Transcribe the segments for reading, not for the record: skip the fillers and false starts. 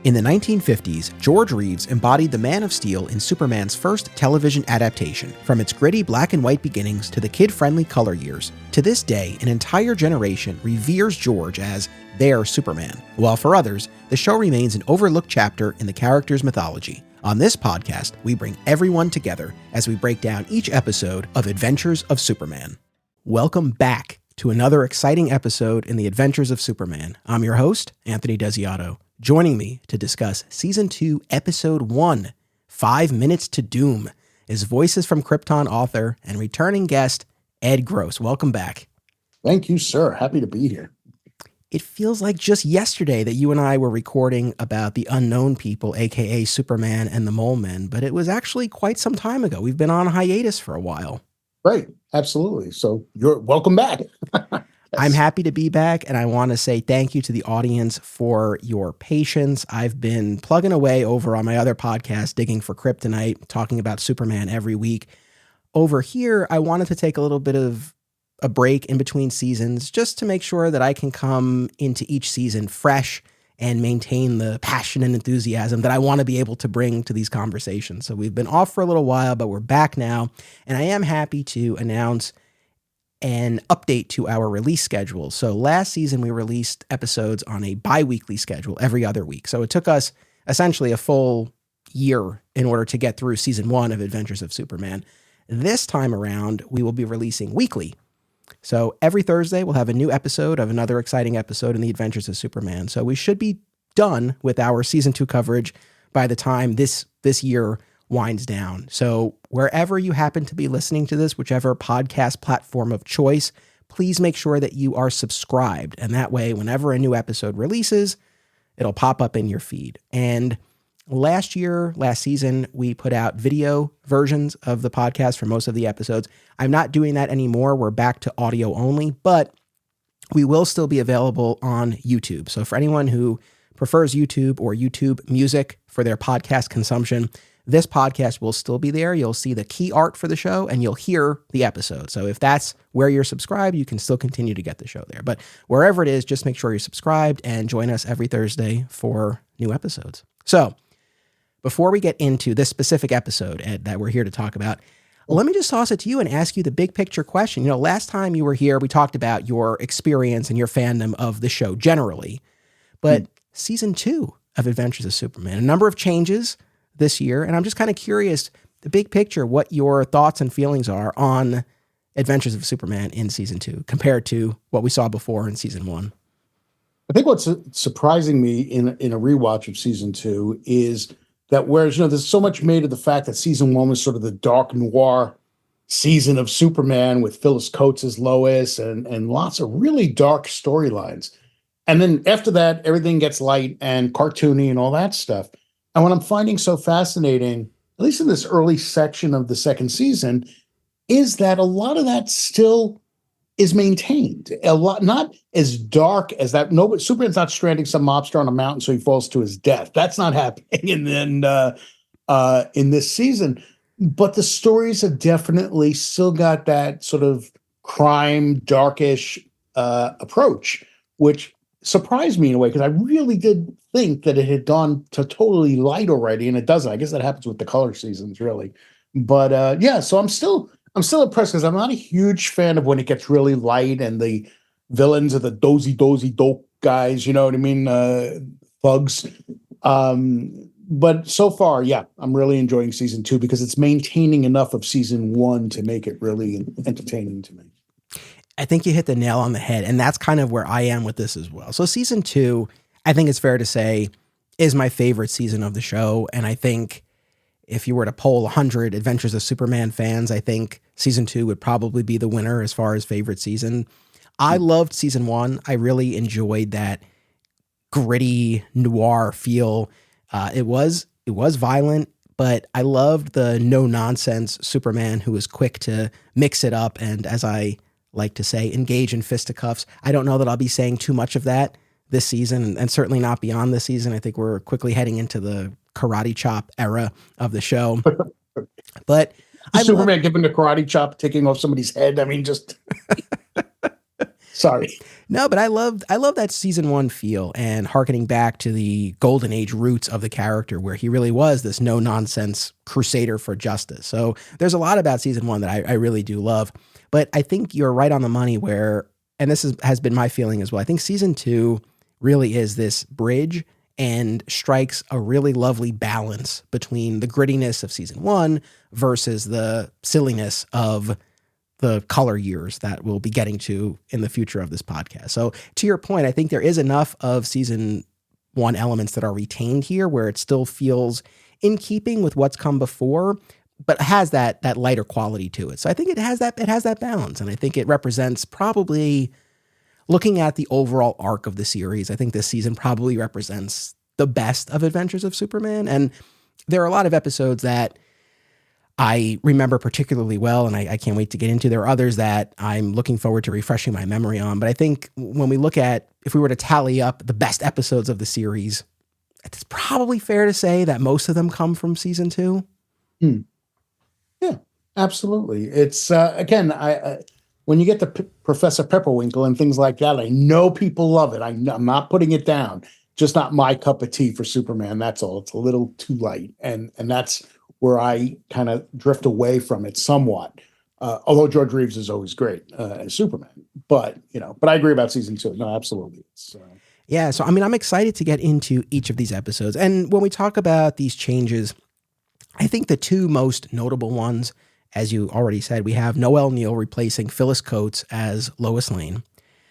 In the 1950s, George Reeves embodied the Man of Steel in Superman's first television adaptation. From its gritty black and white beginnings to the kid-friendly color years, to this day, an entire generation reveres George as their Superman, while for others, the show remains an overlooked chapter in the character's mythology. On this podcast, we bring everyone together as we break down each episode of Adventures of Superman. Welcome back to another exciting episode in the Adventures of Superman. I'm your host, Anthony Desiato. Joining me to discuss Season 2, Episode 1, 5 Minutes to Doom, is Voices from Krypton author and returning guest, Ed Gross. Welcome back. Thank you, sir. Happy to be here. It feels like just yesterday that you and I were recording about the Unknown People, aka Superman and the Mole Men, but it was actually quite some time ago. We've been on hiatus for a while. Right. Absolutely. So you're welcome back. I'm happy to be back, and I want to say thank you to the audience for your patience. I've been plugging away over on my other podcast, Digging for Kryptonite, talking about Superman every week. Over here, I wanted to take a little bit of a break in between seasons just to make sure that I can come into each season fresh and maintain the passion and enthusiasm that I want to be able to bring to these conversations. So we've been off for a little while, but we're back now, and I am happy to announce an update to our release schedule. So last season, we released episodes on a bi-weekly schedule every other week. So it took us essentially a full year in order to get through Season 1 of Adventures of Superman. This time around, we will be releasing weekly. So every Thursday, we'll have a new episode of another exciting episode in the Adventures of Superman. So we should be done with our Season 2 coverage by the time this year winds down. So wherever you happen to be listening to this, whichever podcast platform of choice, please make sure that you are subscribed. And that way, whenever a new episode releases, it'll pop up in your feed. And last season, we put out video versions of the podcast for most of the episodes. I'm not doing that anymore. We're back to audio only, but we will still be available on YouTube. So for anyone who prefers YouTube or YouTube music for their podcast consumption, this podcast will still be there. You'll see the key art for the show and you'll hear the episode. So if that's where you're subscribed, you can still continue to get the show there. But wherever it is, just make sure you're subscribed and join us every Thursday for new episodes. So before we get into this specific episode, Ed, that we're here to talk about, let me just toss it to you and ask you the big picture question. You know, last time you were here, we talked about your experience and your fandom of the show generally, but Season 2 of Adventures of Superman, a number of changes this year. And I'm just kind of curious, the big picture, what your thoughts and feelings are on Adventures of Superman in Season 2 compared to what we saw before in Season 1. I think what's surprising me in a rewatch of Season 2 is that whereas, there's so much made of the fact that Season 1 was sort of the dark noir season of Superman with Phyllis Coates as Lois and lots of really dark storylines. And then after that, everything gets light and cartoony and all that stuff. And what I'm finding so fascinating, at least in this early section of the second season, is that a lot of that still is maintained. A lot, not as dark as that. No, but Superman's not stranding some mobster on a mountain so he falls to his death. That's not happening in this season. But the stories have definitely still got that sort of crime, darkish approach, which surprised me in a way, because I really did think that it had gone to totally light already, and it doesn't. I guess that happens with the color seasons, really. But so I'm still impressed, because I'm not a huge fan of when it gets really light and the villains are the dozy dope guys, you know what I mean? Thugs. But so far, yeah, I'm really enjoying Season 2 because it's maintaining enough of Season 1 to make it really entertaining to me. I think you hit the nail on the head, and that's kind of where I am with this as well. So Season 2, I think it's fair to say, is my favorite season of the show. And I think if you were to poll 100 Adventures of Superman fans, I think Season 2 would probably be the winner as far as favorite season. I loved Season 1. I really enjoyed that gritty noir feel. It was violent, but I loved the no-nonsense Superman who was quick to mix it up and, as I like to say, engage in fisticuffs. I don't know that I'll be saying too much of that this season, and certainly not beyond this season. I think we're quickly heading into the karate chop era of the show. But Superman giving the karate chop, taking off somebody's head. I mean, just Sorry. No, but I love that season one feel and harkening back to the golden age roots of the character where he really was this no nonsense crusader for justice. So there's a lot about season one that I really do love. But I think you're right on the money where, and this has been my feeling as well. I think season two really is this bridge and strikes a really lovely balance between the grittiness of season one versus the silliness of the color years that we'll be getting to in the future of this podcast. So to your point, I think there is enough of season one elements that are retained here where it still feels in keeping with what's come before, but has that lighter quality to it. So I think it has that balance. And I think it represents probably, looking at the overall arc of the series, I think this season probably represents the best of Adventures of Superman. And there are a lot of episodes that I remember particularly well, and I can't wait to get into. There are others that I'm looking forward to refreshing my memory on. But I think when we look at, if we were to tally up the best episodes of the series, it's probably fair to say that most of them come from season two. Yeah, absolutely. It's, again, when you get to Professor Pepperwinkle and things like that, I know people love it. I'm not putting it down. Just not my cup of tea for Superman. That's all. It's a little too light. And that's where I kind of drift away from it somewhat. Although George Reeves is always great as Superman, but I agree about season two. No, absolutely. Yeah. So, I mean, I'm excited to get into each of these episodes. And when we talk about these changes, I think the two most notable ones, as you already said, we have Noel Neill replacing Phyllis Coates as Lois Lane.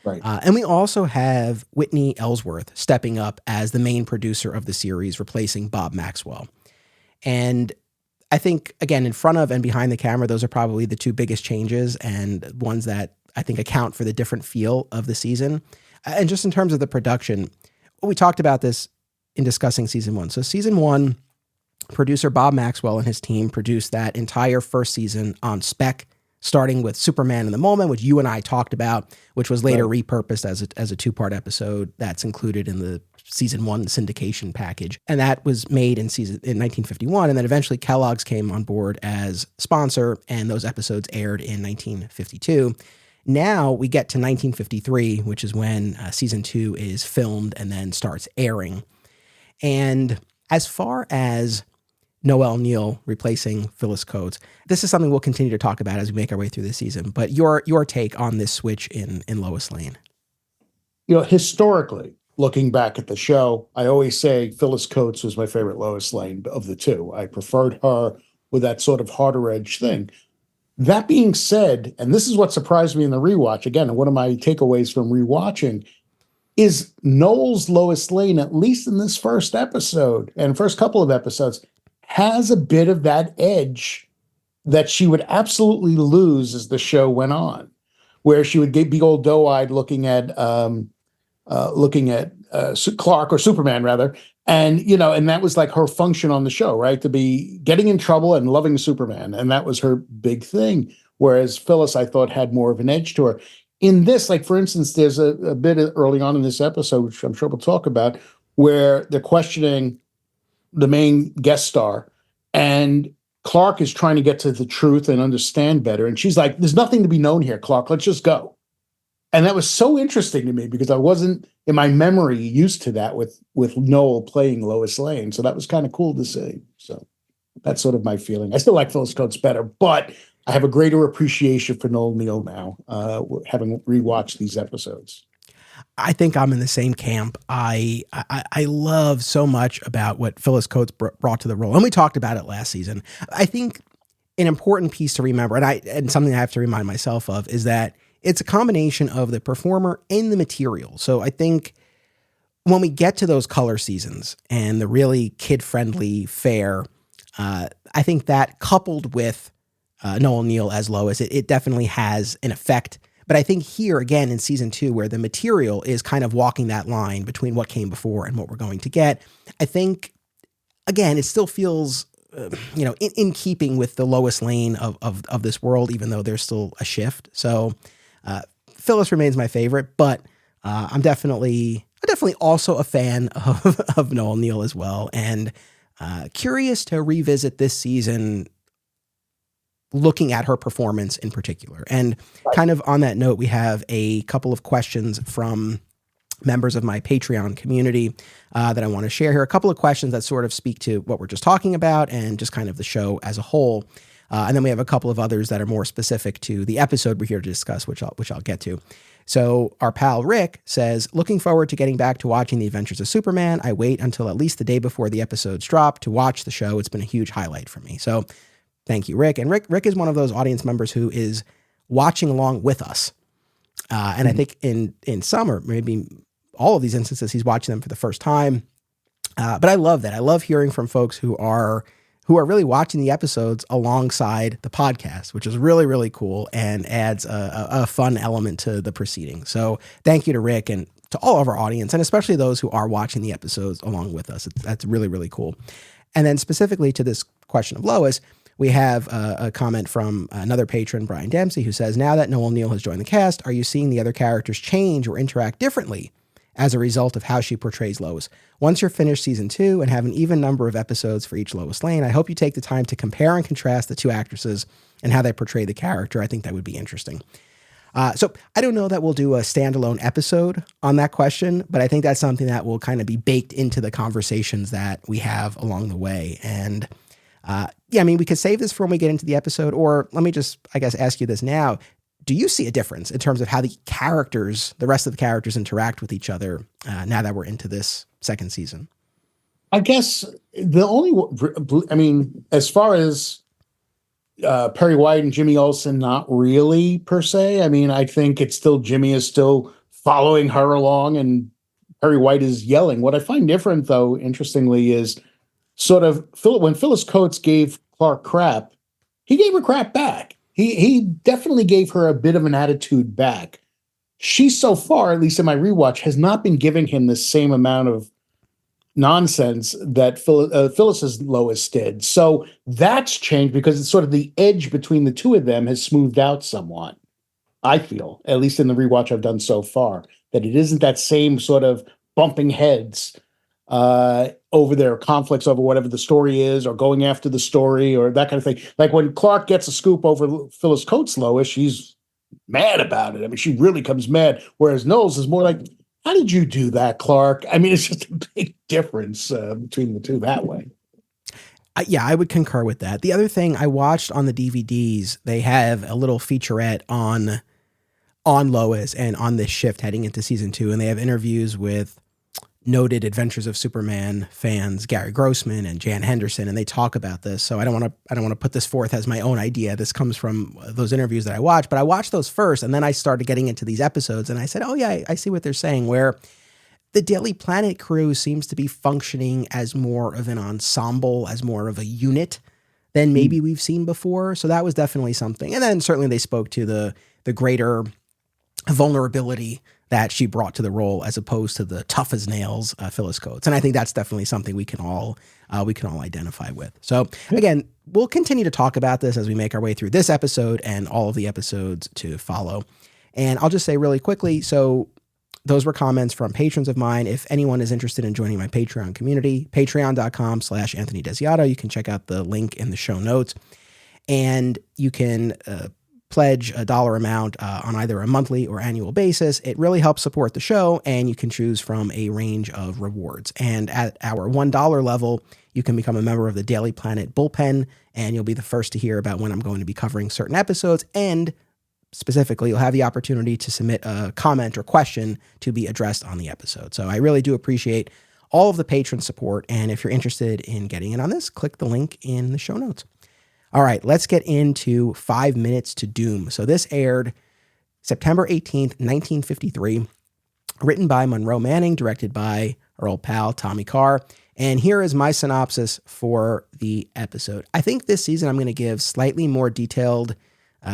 Right. And we also have Whitney Ellsworth stepping up as the main producer of the series, replacing Bob Maxwell. And I think, again, in front of and behind the camera, those are probably the two biggest changes and ones that I think account for the different feel of the season. And just in terms of the production, we talked about this in discussing season one. So season one, producer Bob Maxwell and his team produced that entire first season on spec, starting with Superman in the Moment, which you and I talked about, which was later repurposed as a two-part episode that's included in the season one syndication package. And that was made in 1951. And then eventually Kellogg's came on board as sponsor, and those episodes aired in 1952. Now we get to 1953, which is when season two is filmed and then starts airing. And as far as Noel Neill replacing Phyllis Coates, this is something we'll continue to talk about as we make our way through the season. But your take on this switch in Lois Lane? Historically, looking back at the show, I always say Phyllis Coates was my favorite Lois Lane of the two. I preferred her with that sort of harder edge thing. That being said, and this is what surprised me in the rewatch, again, one of my takeaways from rewatching, is Noel's Lois Lane, at least in this first episode and first couple of episodes, has a bit of that edge that she would absolutely lose as the show went on, where she would be all doe-eyed looking at Clark, or Superman rather, and and that was like her function on the show, right? To be getting in trouble and loving Superman, and that was her big thing. Whereas Phyllis, I thought, had more of an edge to her. In this, like for instance, there's a bit early on in this episode, which I'm sure we'll talk about, where they're questioning the main guest star, and Clark is trying to get to the truth and understand better. And she's like, "There's nothing to be known here, Clark. Let's just go." And that was so interesting to me because I wasn't in my memory used to that with Noel playing Lois Lane. So that was kind of cool to see. So that's sort of my feeling. I still like Phyllis Coates better, but I have a greater appreciation for Noel Neill now, having rewatched these episodes. I think I'm in the same camp. I love so much about what Phyllis Coates brought to the role. And we talked about it last season. I think an important piece to remember, and something I have to remind myself of, is that it's a combination of the performer and the material. So I think when we get to those color seasons and the really kid-friendly fare, I think that coupled with Noel Neill as Lois, it definitely has an effect. But I think here, again, in season two, where the material is kind of walking that line between what came before and what we're going to get, I think, again, it still feels, in keeping with the Lois Lane of this world, even though there's still a shift. So Phyllis remains my favorite, but I'm definitely also a fan of Noel Neill as well, and curious to revisit this season looking at her performance in particular. And kind of on that note, we have a couple of questions from members of my Patreon community that I want to share here. A couple of questions that sort of speak to what we're just talking about and just kind of the show as a whole. And then we have a couple of others that are more specific to the episode we're here to discuss, which I'll get to. So our pal Rick says, looking forward to getting back to watching The Adventures of Superman. I wait until at least the day before the episodes drop to watch the show. It's been a huge highlight for me. So thank you, Rick. And Rick is one of those audience members who is watching along with us. And I think in some or maybe all of these instances, he's watching them for the first time. But I love that. I love hearing from folks who are really watching the episodes alongside the podcast, which is really, really cool and adds a fun element to the proceedings. So thank you to Rick and to all of our audience, and especially those who are watching the episodes along with us. That's really, really cool. And then specifically to this question of Lois, we have a comment from another patron, Brian Dempsey, who says, now that Noel Neill has joined the cast, are you seeing the other characters change or interact differently as a result of how she portrays Lois? Once you're finished season 2 and have an even number of episodes for each Lois Lane, I hope you take the time to compare and contrast the two actresses and how they portray the character. I think that would be interesting. So I don't know that we'll do a standalone episode on that question, but I think that's something that will kind of be baked into the conversations that we have along the way. And yeah, I mean, we could save this for when we get into the episode, or let me just, I guess, ask you this now. Do you see a difference in terms of how the rest of the characters interact with each other now that we're into this second season? I guess as far as Perry White and Jimmy Olsen, not really per se. I mean, I think it's still Jimmy is still following her along and Perry White is yelling. What I find different, though, interestingly, is sort of when Phyllis Coates gave Clark crap, he gave her crap back. He definitely gave her a bit of an attitude back. She, so far, at least in my rewatch, has not been giving him the same amount of nonsense that Phyllis's Lois did. So that's changed because it's sort of the edge between the two of them has smoothed out somewhat. I feel, at least in the rewatch I've done so far, that it isn't that same sort of bumping heads over their conflicts over whatever the story is, or going after the story, or that kind of thing. Like when Clark gets a scoop over Phyllis Coates' Lois, she's mad about it. I mean, she really comes mad. Whereas Knowles is more like, how did you do that, Clark? I mean, it's just a big difference between the two that way. Yeah, I would concur with that. The other thing I watched on the DVDs, they have a little featurette on Lois and on this shift heading into season 2. And they have interviews with noted Adventures of Superman fans, Gary Grossman and Jan Henderson, and they talk about this. So I don't want to put this forth as my own idea. This comes from those interviews that I watched, but I watched those first, and then I started getting into these episodes, and I said, oh yeah, I see what they're saying, where the Daily Planet crew seems to be functioning as more of an ensemble, as more of a unit than maybe we've seen before. So that was definitely something. And then certainly they spoke to the greater vulnerability that she brought to the role as opposed to the tough as nails Phyllis Coates. And I think that's definitely something we can all identify with. So again, we'll continue to talk about this as we make our way through this episode and all of the episodes to follow. And I'll just say really quickly, so those were comments from patrons of mine. If anyone is interested in joining my Patreon community, patreon.com/Anthony Desiato, you can check out the link in the show notes. And you can pledge a dollar amount on either a monthly or annual basis. It really helps support the show, and you can choose from a range of rewards. And at our $1 level, you can become a member of the Daily Planet Bullpen, and you'll be the first to hear about when I'm going to be covering certain episodes. And specifically, you'll have the opportunity to submit a comment or question to be addressed on the episode. So I really do appreciate all of the patron support. And if you're interested in getting in on this, click the link in the show notes. All right, let's get into 5 Minutes to Doom. So this aired September 18th, 1953, written by Monroe Manning, directed by our old pal, Tommy Carr. And here is my synopsis for the episode. I think this season I'm going to give slightly more detailed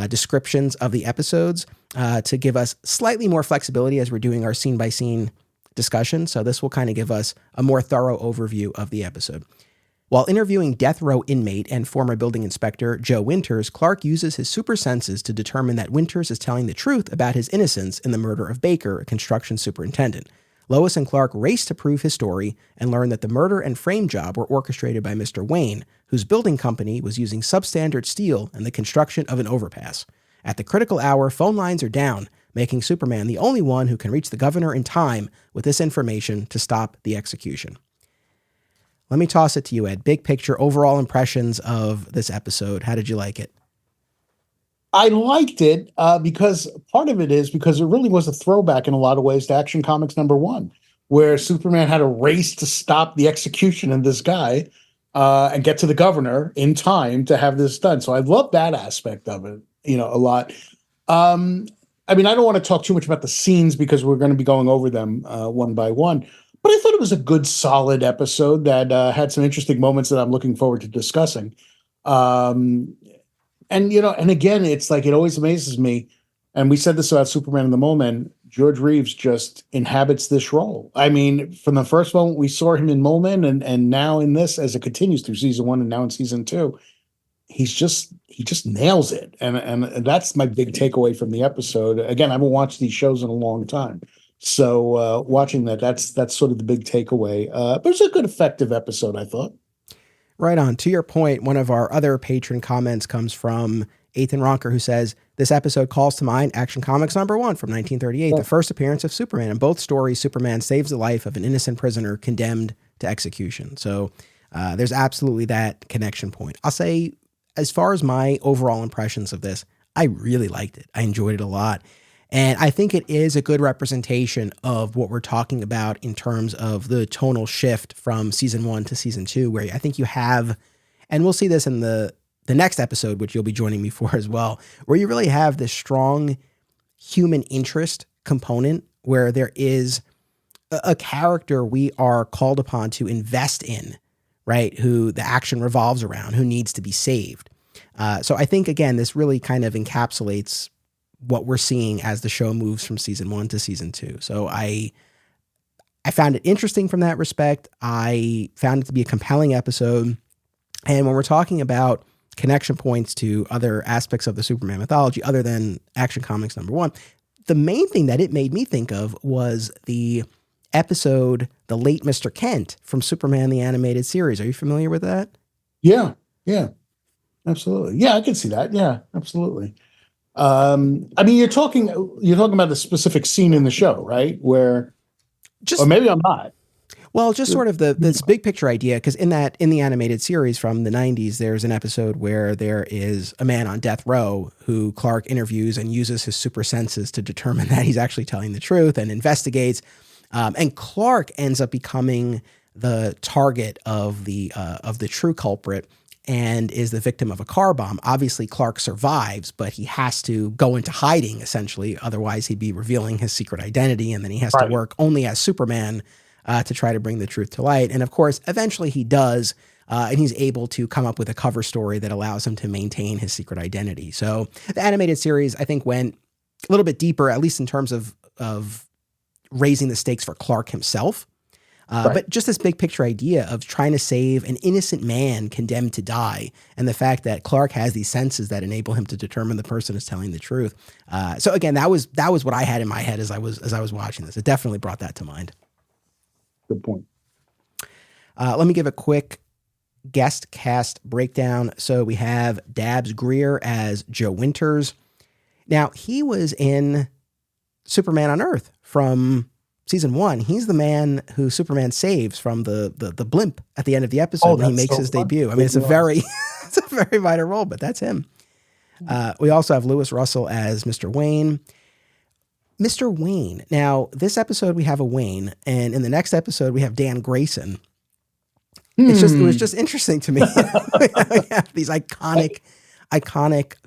descriptions of the episodes to give us slightly more flexibility as we're doing our scene-by-scene discussion. So this will kind of give us a more thorough overview of the episode. While interviewing death row inmate and former building inspector Joe Winters, Clark uses his super senses to determine that Winters is telling the truth about his innocence in the murder of Baker, a construction superintendent. Lois and Clark race to prove his story and learn that the murder and frame job were orchestrated by Mr. Wayne, whose building company was using substandard steel in the construction of an overpass. At the critical hour, phone lines are down, making Superman the only one who can reach the governor in time with this information to stop the execution. Let me toss it to you, Ed. Big picture, overall impressions of this episode. How did you like it? I liked it because part of it is because it really was a throwback in a lot of ways to Action Comics #1, where Superman had a race to stop the execution of this guy and get to the governor in time to have this done. So I love that aspect of it, a lot. I don't want to talk too much about the scenes because we're going to be going over them one by one. But I thought it was a good, solid episode that had some interesting moments that I'm looking forward to discussing. And again, it's like, it always amazes me. And we said this about Superman in the Moment. George Reeves just inhabits this role. I mean, from the first moment we saw him in Moment and now in this, as it continues through season 1 and now in season 2, he just nails it. And that's my big takeaway from the episode. Again, I haven't watched these shows in a long time. So watching that's sort of the big takeaway. But it's a good, effective episode, I thought. Right on. To your point, one of our other patron comments comes from Ethan Ronker, who says, this episode calls to mind Action Comics #1 from 1938, the first appearance of Superman. In both stories, Superman saves the life of an innocent prisoner condemned to execution. So there's absolutely that connection point. I'll say, as far as my overall impressions of this, I really liked it. I enjoyed it a lot. And I think it is a good representation of what we're talking about in terms of the tonal shift from season 1 to season 2, where I think you have, and we'll see this in the next episode, which you'll be joining me for as well, where you really have this strong human interest component where there is a character we are called upon to invest in, right? Who the action revolves around, who needs to be saved. So I think, again, this really kind of encapsulates what we're seeing as the show moves from season 1 to season 2. So I found it interesting from that respect. I found it to be a compelling episode. And when we're talking about connection points to other aspects of the Superman mythology, other than Action Comics #1, the main thing that it made me think of was the episode, The Late Mr. Kent from Superman the Animated Series. Are you familiar with that? Yeah, absolutely. Yeah, I can see that. Yeah, absolutely. You're talking about the specific scene in the show, right? Or maybe I'm not. Well, just sort of this big picture idea, because in the animated series from the 90s, there's an episode where there is a man on death row who Clark interviews and uses his super senses to determine that he's actually telling the truth and investigates. And Clark ends up becoming the target of the true culprit and is the victim of a car bomb. Obviously, Clark survives, but he has to go into hiding, essentially. Otherwise, he'd be revealing his secret identity, and then he has to work only as Superman to try to bring the truth to light. And of course, eventually he does, and he's able to come up with a cover story that allows him to maintain his secret identity. So the animated series, I think, went a little bit deeper, at least in terms of raising the stakes for Clark himself. But just this big picture idea of trying to save an innocent man condemned to die, and the fact that Clark has these senses that enable him to determine the person is telling the truth. So again, that was what I had in my head as I was watching this. It definitely brought that to mind. Good point. Let me give a quick guest cast breakdown. So we have Dabbs Greer as Joe Winters. Now, he was in Superman on Earth from season 1. He's the man who Superman saves from the blimp at the end of the episode when he makes his debut. I mean, it's a very vital role, but that's him. We also have Lewis Russell as Mr. Wayne. Mr. Wayne. Now, this episode we have a Wayne, and in the next episode we have Dan Grayson. It was just interesting to me. We have these iconic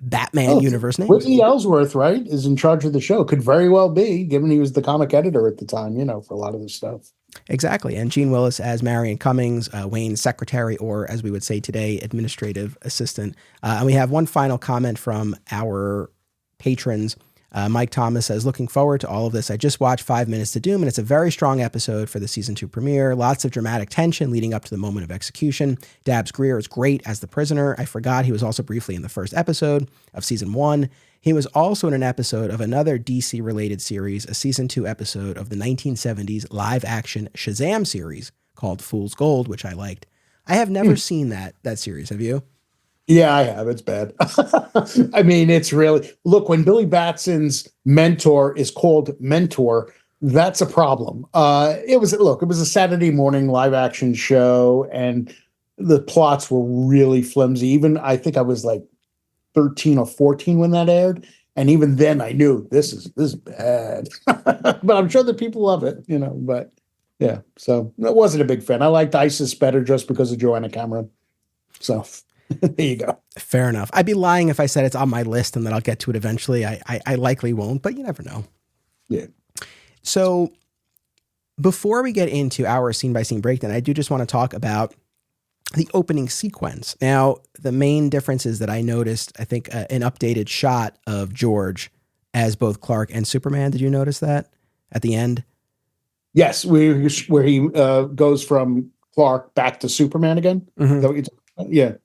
Batman universe names. Whitney Ellsworth, right, is in charge of the show. Could very well be, given he was the comic editor at the time, for a lot of this stuff. Exactly. And Gene Willis as Marion Cummings, Wayne's secretary, or as we would say today, administrative assistant. And we have one final comment from our patrons. Mike Thomas says, looking forward to all of this. I just watched 5 Minutes to Doom, and it's a very strong episode for the season 2 premiere. Lots of dramatic tension leading up to the moment of execution. Dabbs Greer is great as the prisoner. I forgot he was also briefly in the first episode of season 1. He was also in an episode of another DC-related series, a season 2 episode of the 1970s live-action Shazam series called Fool's Gold, which I liked. I have never seen that series. Have you? Yeah, I have. It's bad. I mean, it's really, look, when Billy Batson's mentor is called Mentor, that's a problem. It was a Saturday morning live action show, and the plots were really flimsy. Even I think I was like 13 or 14 when that aired. And even then I knew this is bad, but I'm sure that people love it, but yeah. So I wasn't a big fan. I liked ISIS better just because of Joanna Cameron. So there you go. Fair enough. I'd be lying if I said it's on my list and that I'll get to it eventually. I likely won't, but you never know. Yeah. So before we get into our scene by scene breakdown, I do just want to talk about the opening sequence. Now, the main differences that I noticed, I think an updated shot of George as both Clark and Superman. Did you notice that at the end? Yes, where he goes from Clark back to Superman again. Mm-hmm. Is that what you're talking about? Yeah.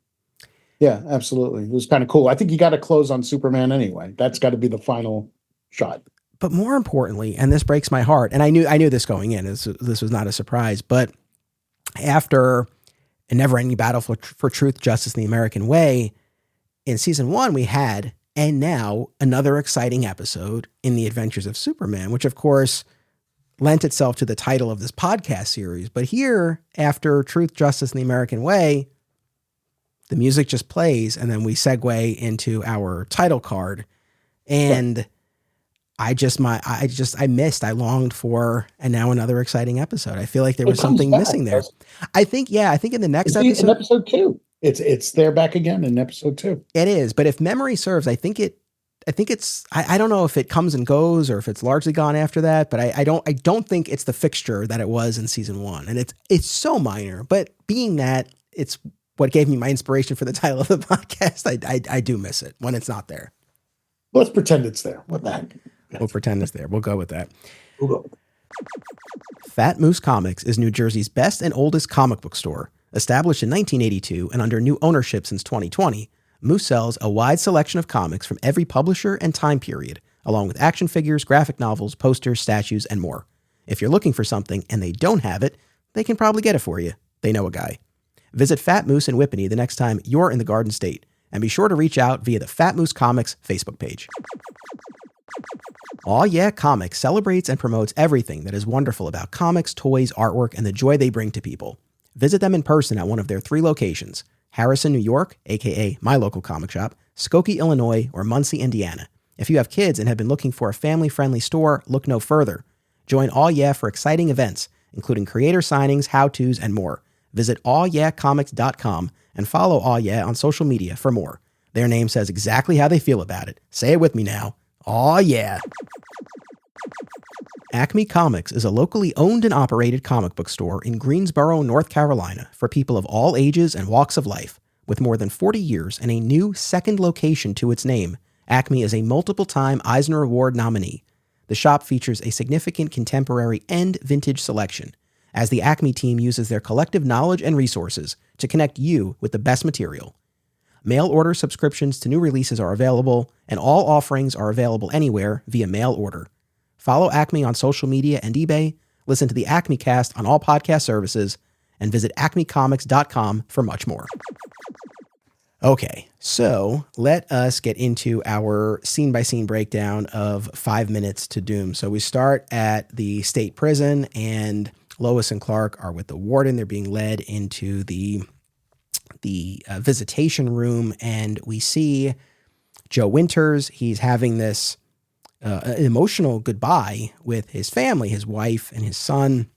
Yeah, absolutely. It was kind of cool. I think you got to close on Superman anyway. That's got to be the final shot. But more importantly, and this breaks my heart, and I knew this going in, this was not a surprise, but after a never-ending battle for truth, justice, and the American way, in season 1 we had, and now another exciting episode in the Adventures of Superman, which of course lent itself to the title of this podcast series. But here, after Truth, Justice, and the American Way, the music just plays, and then we segue into our title card. And I longed for, and now another exciting episode. I feel like there was something missing there. I think in the next episode. In episode 2. It's there back again in episode 2. It is, but if memory serves, I think it's, I don't know if it comes and goes or if it's largely gone after that, but I don't think it's the fixture that it was in season 1. And it's so minor, but being that it's what gave me my inspiration for the title of the podcast, I do miss it when it's not there. Let's pretend it's there. What the heck? We'll pretend it's there. We'll go with that. We'll go. Fat Moose Comics is New Jersey's best and oldest comic book store. Established in 1982 and under new ownership since 2020, Moose sells a wide selection of comics from every publisher and time period, along with action figures, graphic novels, posters, statues, and more. If you're looking for something and they don't have it, they can probably get it for you. They know a guy. Visit Fat Moose in Whippany the next time you're in the Garden State, and be sure to reach out via the Fat Moose Comics Facebook page. Aw Yeah Comics celebrates and promotes everything that is wonderful about comics, toys, artwork, and the joy they bring to people. Visit them in person at one of their 3 locations, Harrison, New York, aka my local comic shop, Skokie, Illinois, or Muncie, Indiana. If you have kids and have been looking for a family-friendly store, look no further. Join Aw Yeah for exciting events, including creator signings, how-tos, and more. Visit awyeahcomics.com and follow Aw Yeah on social media for more. Their name says exactly how they feel about it. Say it with me now. Aw yeah. Acme Comics is a locally owned and operated comic book store in Greensboro, North Carolina for people of all ages and walks of life. With more than 40 years and a new second location to its name, Acme is a multiple-time Eisner Award nominee. The shop features a significant contemporary and vintage selection, as the Acme team uses their collective knowledge and resources to connect you with the best material. Mail order subscriptions to new releases are available, and all offerings are available anywhere via mail order. Follow Acme on social media and eBay, listen to the Acme Cast on all podcast services, and visit acmecomics.com for much more. Okay, so let us get into our scene-by-scene breakdown of 5 Minutes to Doom. So we start at the state prison, and Lois and Clark are with the warden. They're being led into the visitation room, and we see Joe Winters. He's having this emotional goodbye with his family, his wife and his son,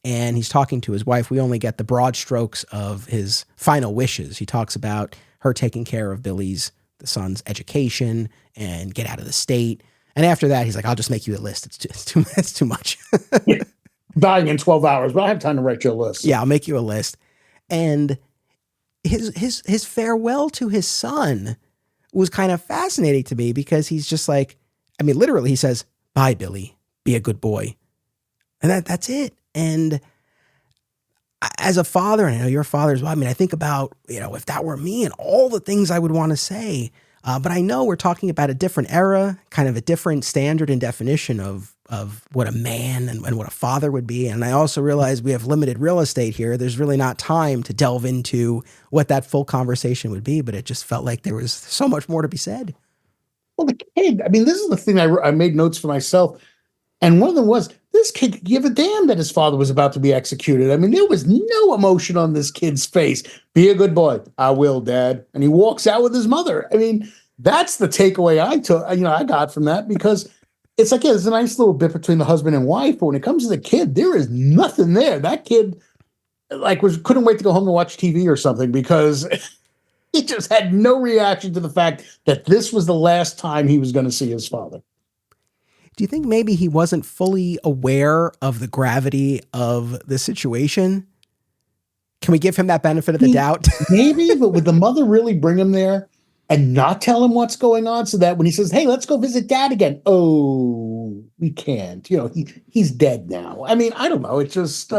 and he's talking to his wife. We only get the broad strokes of his final wishes. He talks about her taking care of the son's education and get out of the state. And after that, he's like, I'll just make you a list. It's too much. Yeah. Dying in 12 hours, but I have time to write you a list. Yeah, I'll make you a list. And his farewell to his son was kind of fascinating to me, because he's just like, I mean, literally he says, bye, Billy, be a good boy. And that's it. And as a father, and I know you're a father as well, I mean, I think about, if that were me and all the things I would want to say, But I know we're talking about a different era, kind of a different standard and definition of what a man and what a father would be. And I also realize we have limited real estate here. There's really not time to delve into what that full conversation would be, but it just felt like there was so much more to be said. Well, the kid, I mean, this is the thing I made notes for myself. And one of them was, this kid could give a damn that his father was about to be executed. I mean, there was no emotion on this kid's face. Be a good boy. I will, Dad. And he walks out with his mother. I mean, that's the takeaway I got from that, because it's like, yeah, there's a nice little bit between the husband and wife, but when it comes to the kid, there is nothing there. That kid couldn't wait to go home and watch TV or something, because he just had no reaction to the fact that this was the last time he was going to see his father. Do you think maybe he wasn't fully aware of the gravity of the situation? Can we give him that benefit of the doubt? Maybe, but would the mother really bring him there and not tell him what's going on, so that when he says, hey, let's go visit Dad again, oh, we can't. He's dead now. I mean, I don't know. It's just,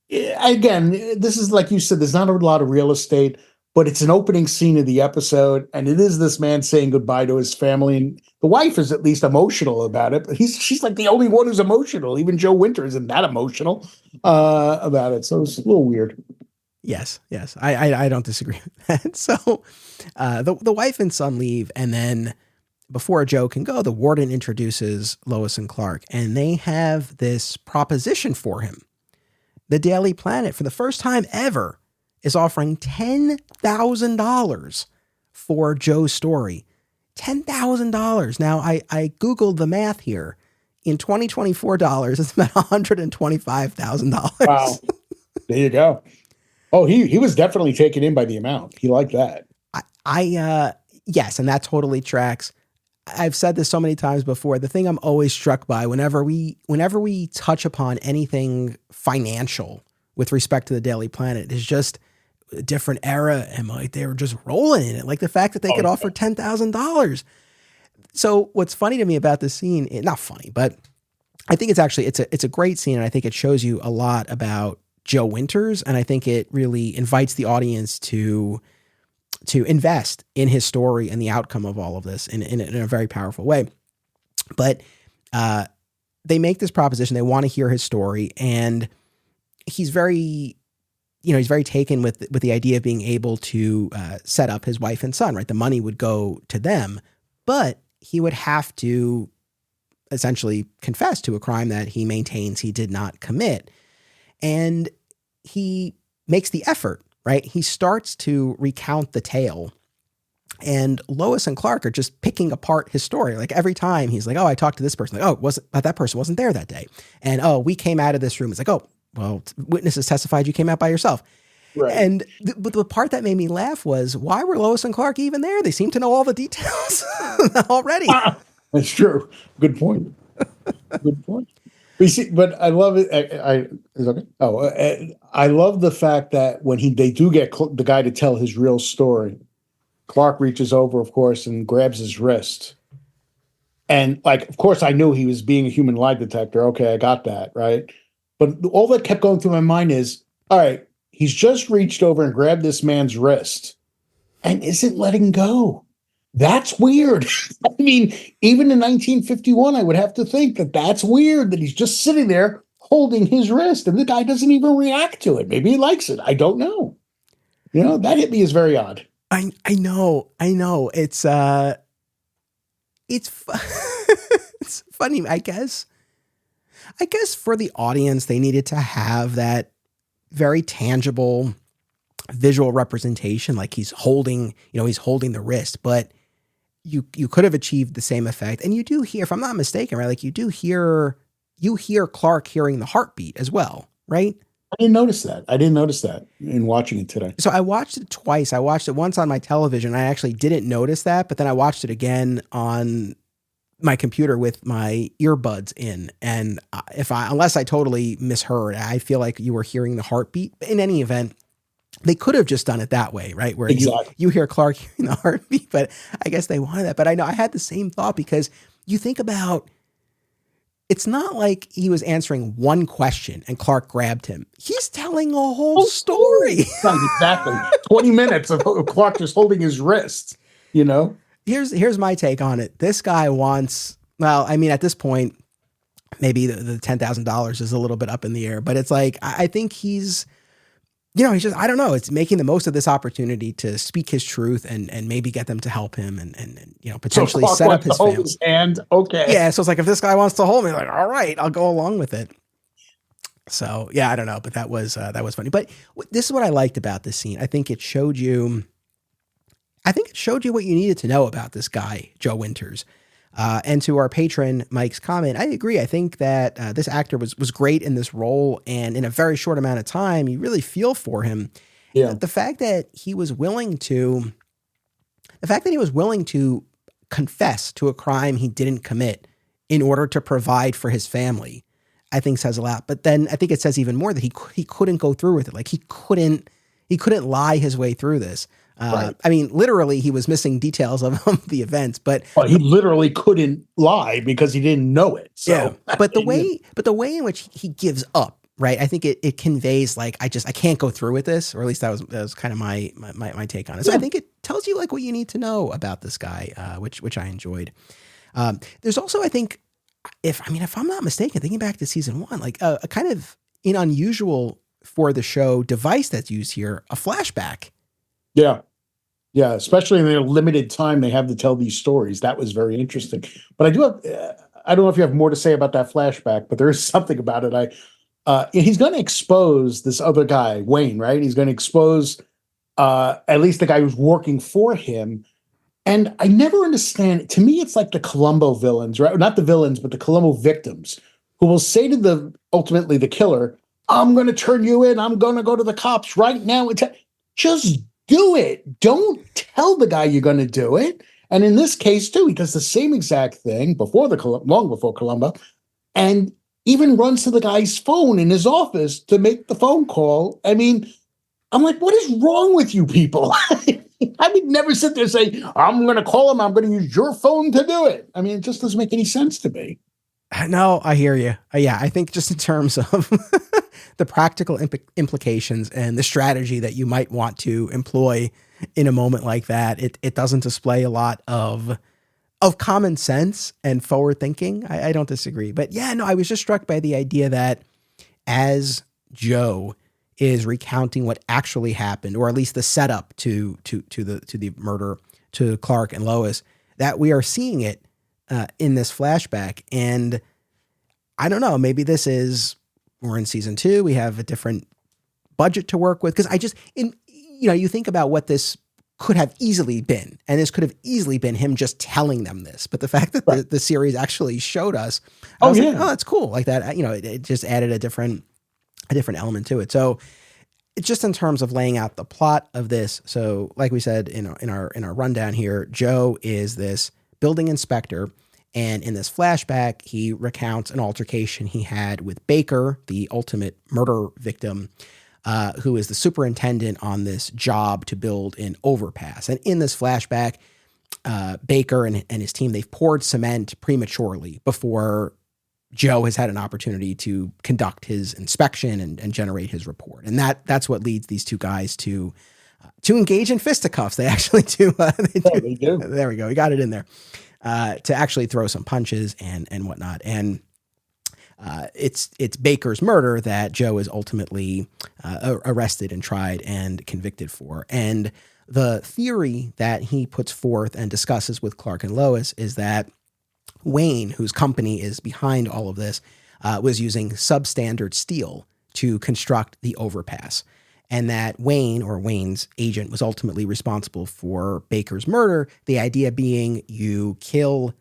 again, this is like you said, there's not a lot of real estate, but it's an opening scene of the episode, and it is this man saying goodbye to his family. And the wife is at least emotional about it, but she's like the only one who's emotional. Even Joe Winter isn't that emotional about it. So it's a little weird. Yes. I don't disagree with that. So the wife and son leave, and then before Joe can go, the warden introduces Lois and Clark, and they have this proposition for him. The Daily Planet, for the first time ever, is offering $10,000 for Joe's story. $10,000. Now, I Googled the math here. In 2024 dollars, it's about $125,000. Wow. There you go. Oh, he was definitely taken in by the amount. He liked that. Yes, and that totally tracks. I've said this so many times before. The thing I'm always struck by whenever we touch upon anything financial with respect to the Daily Planet is just a different era, and like they were just rolling in it. Like the fact that they could offer $10,000. So what's funny to me about this scene, not funny, but I think it's a great scene, and I think it shows you a lot about Joe Winters, and I think it really invites the audience to invest in his story and the outcome of all of this in a very powerful way. But they make this proposition. They want to hear his story, and he's very taken with the idea of being able to set up his wife and son, right? The money would go to them, but he would have to essentially confess to a crime that he maintains he did not commit. And he makes the effort, right? He starts to recount the tale, and Lois and Clark are just picking apart his story. Like every time he's like, oh, I talked to this person. Like, oh, that person wasn't there that day. And oh, we came out of this room. It's like, oh, well, witnesses testified you came out by yourself. Right. And the part that made me laugh was, why were Lois and Clark even there? They seem to know all the details already. That's true. Good point. Good point. But I love it. Is okay? Oh, I love the fact that when they do get the guy to tell his real story, Clark reaches over, of course, and grabs his wrist. And of course, I knew he was being a human lie detector. Okay, I got that, right? But all that kept going through my mind is, all right, he's just reached over and grabbed this man's wrist and isn't letting go. That's weird. I mean, even in 1951, I would have to think that that's weird that he's just sitting there holding his wrist and the guy doesn't even react to it. Maybe he likes it. I don't know. That hit me as very odd. I know. It's it's funny, I guess. For the audience, they needed to have that very tangible visual representation. Like he's holding the wrist, but you could have achieved the same effect. And you do hear, if I'm not mistaken, right? Like you hear Clark hearing the heartbeat as well, right? I didn't notice that in watching it today. So I watched it twice. I watched it once on my television. I actually didn't notice that, but then I watched it again on my computer with my earbuds in. And unless I totally misheard, I feel like you were hearing the heartbeat. In any event, they could have just done it that way, right? Where exactly. you hear Clark hearing the heartbeat, but I guess they wanted that. But I know I had the same thought, because you think about, it's not like he was answering one question and Clark grabbed him. He's telling a whole story. Exactly. 20 minutes of Clark just holding his wrist, here's my take on it. This guy wants, well, I mean, at this point, maybe the $10,000 is a little bit up in the air, but it's like, I think he's, he's just, I don't know. It's making the most of this opportunity to speak his truth and maybe get them to help him and potentially so set up his family. His hand. Okay. Yeah. So it's like, if this guy wants to hold me, like, all right, I'll go along with it. So yeah, I don't know, but that was funny. But this is what I liked about this scene. I think it showed you what you needed to know about this guy, Joe Winters. And to our patron, Mike's comment, I agree. I think that this actor was great in this role. And in a very short amount of time, you really feel for him. Yeah. The fact that he was willing to confess to a crime he didn't commit in order to provide for his family, I think says a lot. But then I think it says even more that he couldn't go through with it. Like he couldn't lie his way through this. Right. I mean, literally, he was missing details of the events, but he literally couldn't lie because he didn't know it. So, yeah, but the way in which he gives up, right? I think it conveys like I can't go through with this, or at least that was kind of my take on it. So I think it tells you like what you need to know about this guy, which I enjoyed. There's also, I think, if I'm not mistaken, thinking back to season 1, like a kind of an unusual for the show device that's used here, a flashback. Yeah. Yeah. Especially in their limited time they have to tell these stories. That was very interesting. But I don't know if you have more to say about that flashback, but there is something about it. He's going to expose this other guy, Wayne, right? He's going to expose at least the guy who's working for him. And I never understand. To me, it's like the Columbo villains, right? Not the villains, but the Columbo victims who will say to ultimately the killer, I'm going to turn you in. I'm going to go to the cops right now. Just do it. Don't tell the guy you're going to do it. And in this case, too, he does the same exact thing long before Columbo, and even runs to the guy's phone in his office to make the phone call. I mean, I'm like, what is wrong with you people? I would never sit there and say, I'm going to call him. I'm going to use your phone to do it. I mean, it just doesn't make any sense to me. No, I hear you. Yeah, I think just in terms of the practical implications and the strategy that you might want to employ in a moment like that, it doesn't display a lot of common sense and forward thinking. I don't disagree. But yeah, no, I was just struck by the idea that as Joe is recounting what actually happened, or at least the setup to the murder to Clark and Lois, that we are seeing it in this flashback. And I don't know, maybe we're in season 2. We have a different budget to work with. Cause you think about what this could have easily been, and this could have easily been him just telling them this. But the fact that the series actually showed us, I was like, oh, that's cool. Like that, it just added a different element to it. So it's just in terms of laying out the plot of this. So like we said in our rundown here, Joe is this building inspector. And in this flashback, he recounts an altercation he had with Baker, the ultimate murder victim, who is the superintendent on this job to build an overpass. And in this flashback, Baker and his team, they've poured cement prematurely before Joe has had an opportunity to conduct his inspection and generate his report. And that's what leads these two guys to engage in fisticuffs. They actually do. They do. There we go. We got it in there. To actually throw some punches and whatnot. And it's Baker's murder that Joe is ultimately arrested and tried and convicted for. And the theory that he puts forth and discusses with Clark and Lois is that Wayne, whose company is behind all of this, was using substandard steel to construct the overpass. And that Wayne's agent was ultimately responsible for Baker's murder. The idea being you kill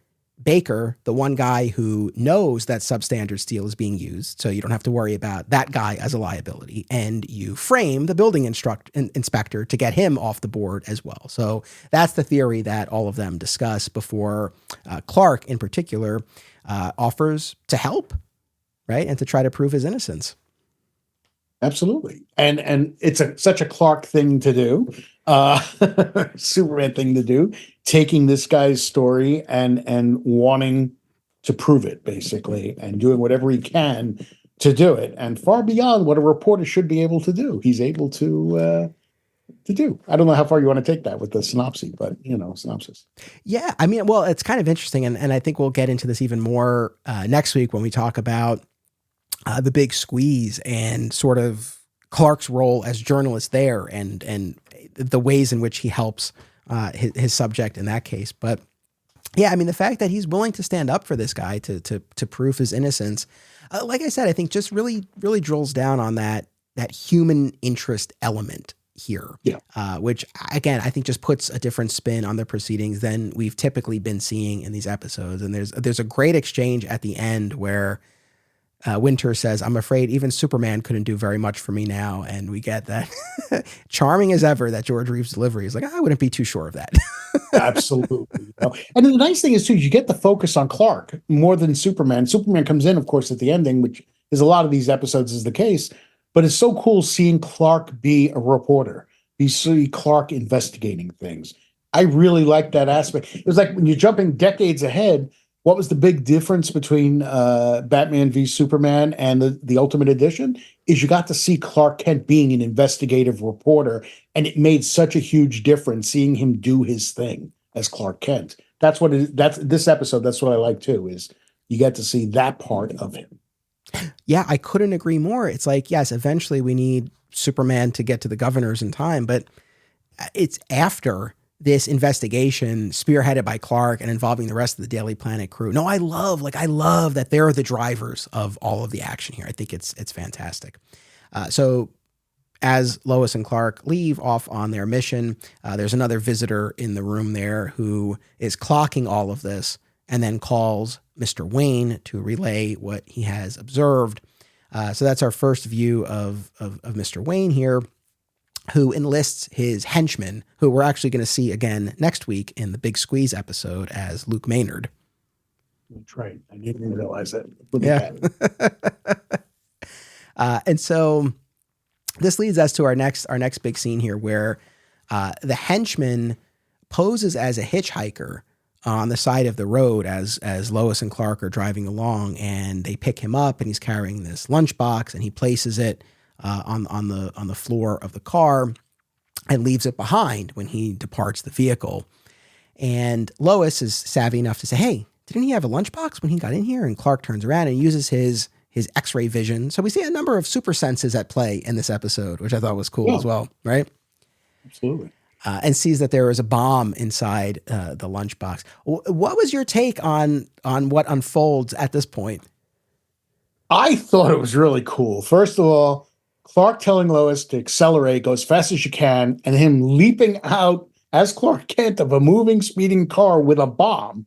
Baker, the one guy who knows that substandard steel is being used, so you don't have to worry about that guy as a liability, and you frame the building inspector to get him off the board as well. So that's the theory that all of them discuss before Clark, in particular, offers to help, right, and to try to prove his innocence. Absolutely. And it's such a Clark thing to do, Superman thing to do, taking this guy's story and wanting to prove it, basically, and doing whatever he can to do it. And far beyond what a reporter should be able to do. He's able to to do. I don't know how far you want to take that with the synopsis, but synopsis. Yeah, I mean, well, it's kind of interesting, and I think we'll get into this even more next week when we talk about the big squeeze and sort of Clark's role as journalist there, and the ways in which he helps his subject in that case. But yeah, I mean, the fact that he's willing to stand up for this guy to prove his innocence, like I said, I think just really drills down on that human interest element here, which again, I think just puts a different spin on the proceedings than we've typically been seeing in these episodes. And there's a great exchange at the end where Winter says, "I'm afraid even Superman couldn't do very much for me now." And we get that charming as ever that George Reeves delivery is like, I wouldn't be too sure of that. Absolutely. And the nice thing is too, you get the focus on Clark more than Superman. Superman comes in, of course, at the ending, which is a lot of these episodes is the case, but it's so cool seeing Clark be a reporter. You see Clark investigating things. I really like that aspect. It was like when you're jumping decades ahead, what was the big difference between Batman v Superman and the Ultimate Edition is you got to see Clark Kent being an investigative reporter, and it made such a huge difference seeing him do his thing as Clark Kent. That's this episode. That's what I like too, is you get to see that part of him. Yeah, I couldn't agree more. It's like, yes, eventually we need Superman to get to the governors in time, but it's after this investigation spearheaded by Clark and involving the rest of the Daily Planet crew. No, I love that they're the drivers of all of the action here. I think it's fantastic. So as Lois and Clark leave off on their mission, there's another visitor in the room there who is clocking all of this and then calls Mr. Wayne to relay what he has observed. So that's our first view of Mr. Wayne here, who enlists his henchman, who we're actually going to see again next week in the Big Squeeze episode as Luke Maynard. That's right. I didn't even realize that. Yeah. And so this leads us to our next big scene here, where the henchman poses as a hitchhiker on the side of the road as Lois and Clark are driving along, and they pick him up, and he's carrying this lunchbox, and he places it on the floor of the car and leaves it behind when he departs the vehicle. And Lois is savvy enough to say, "Hey, didn't he have a lunchbox when he got in here?" And Clark turns around and uses his X-ray vision. So we see a number of super senses at play in this episode, which I thought was cool as well, right? Absolutely. And sees that there is a bomb inside the lunchbox. What was your take on what unfolds at this point? I thought it was really cool. First of all, Clark telling Lois to accelerate, go as fast as you can, and him leaping out as Clark Kent of a moving, speeding car with a bomb,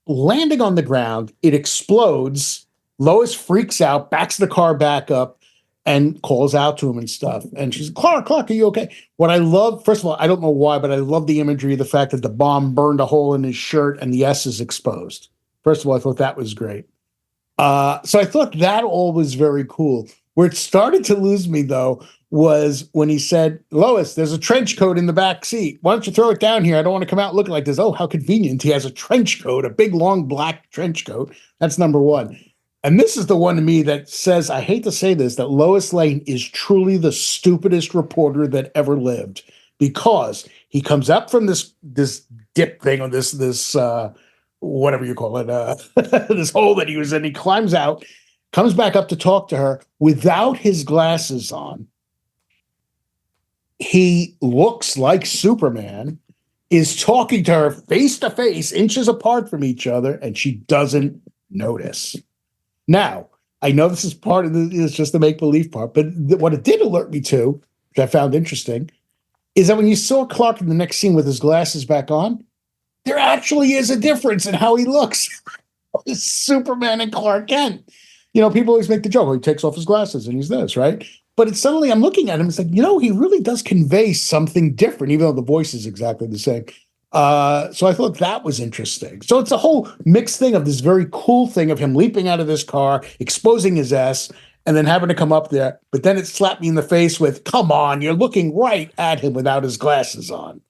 landing on the ground. It explodes. Lois freaks out, backs the car back up, and calls out to him and stuff. And she's, Clark, are you okay? What I love, first of all, I don't know why, but I love the imagery of the fact that the bomb burned a hole in his shirt and the S is exposed. First of all, I thought that was great. So I thought that all was very cool. Where it started to lose me, though, was when he said, "Lois, there's a trench coat in the back seat. Why don't you throw it down here? I don't want to come out looking like this." Oh, how convenient. He has a trench coat, a big, long, black trench coat. That's number one. And this is the one to me that says, I hate to say this, that Lois Lane is truly the stupidest reporter that ever lived, because he comes up from this dip thing, or this whatever you call it, this hole that he was in. He climbs out, comes back up to talk to her without his glasses on. He looks like Superman, is talking to her face to face, inches apart from each other, and she doesn't notice. Now, I know this is part of it's just the make-believe part, but what it did alert me to, which I found interesting, is that when you saw Clark in the next scene with his glasses back on, there actually is a difference in how he looks. Superman and Clark Kent. You know, people always make the joke, he takes off his glasses and he's this, right? But it's suddenly I'm looking at him, it's like, he really does convey something different, even though the voice is exactly the same. So I thought that was interesting. So it's a whole mixed thing of this very cool thing of him leaping out of this car, exposing his ass, and then having to come up there. But then it slapped me in the face with, come on, you're looking right at him without his glasses on.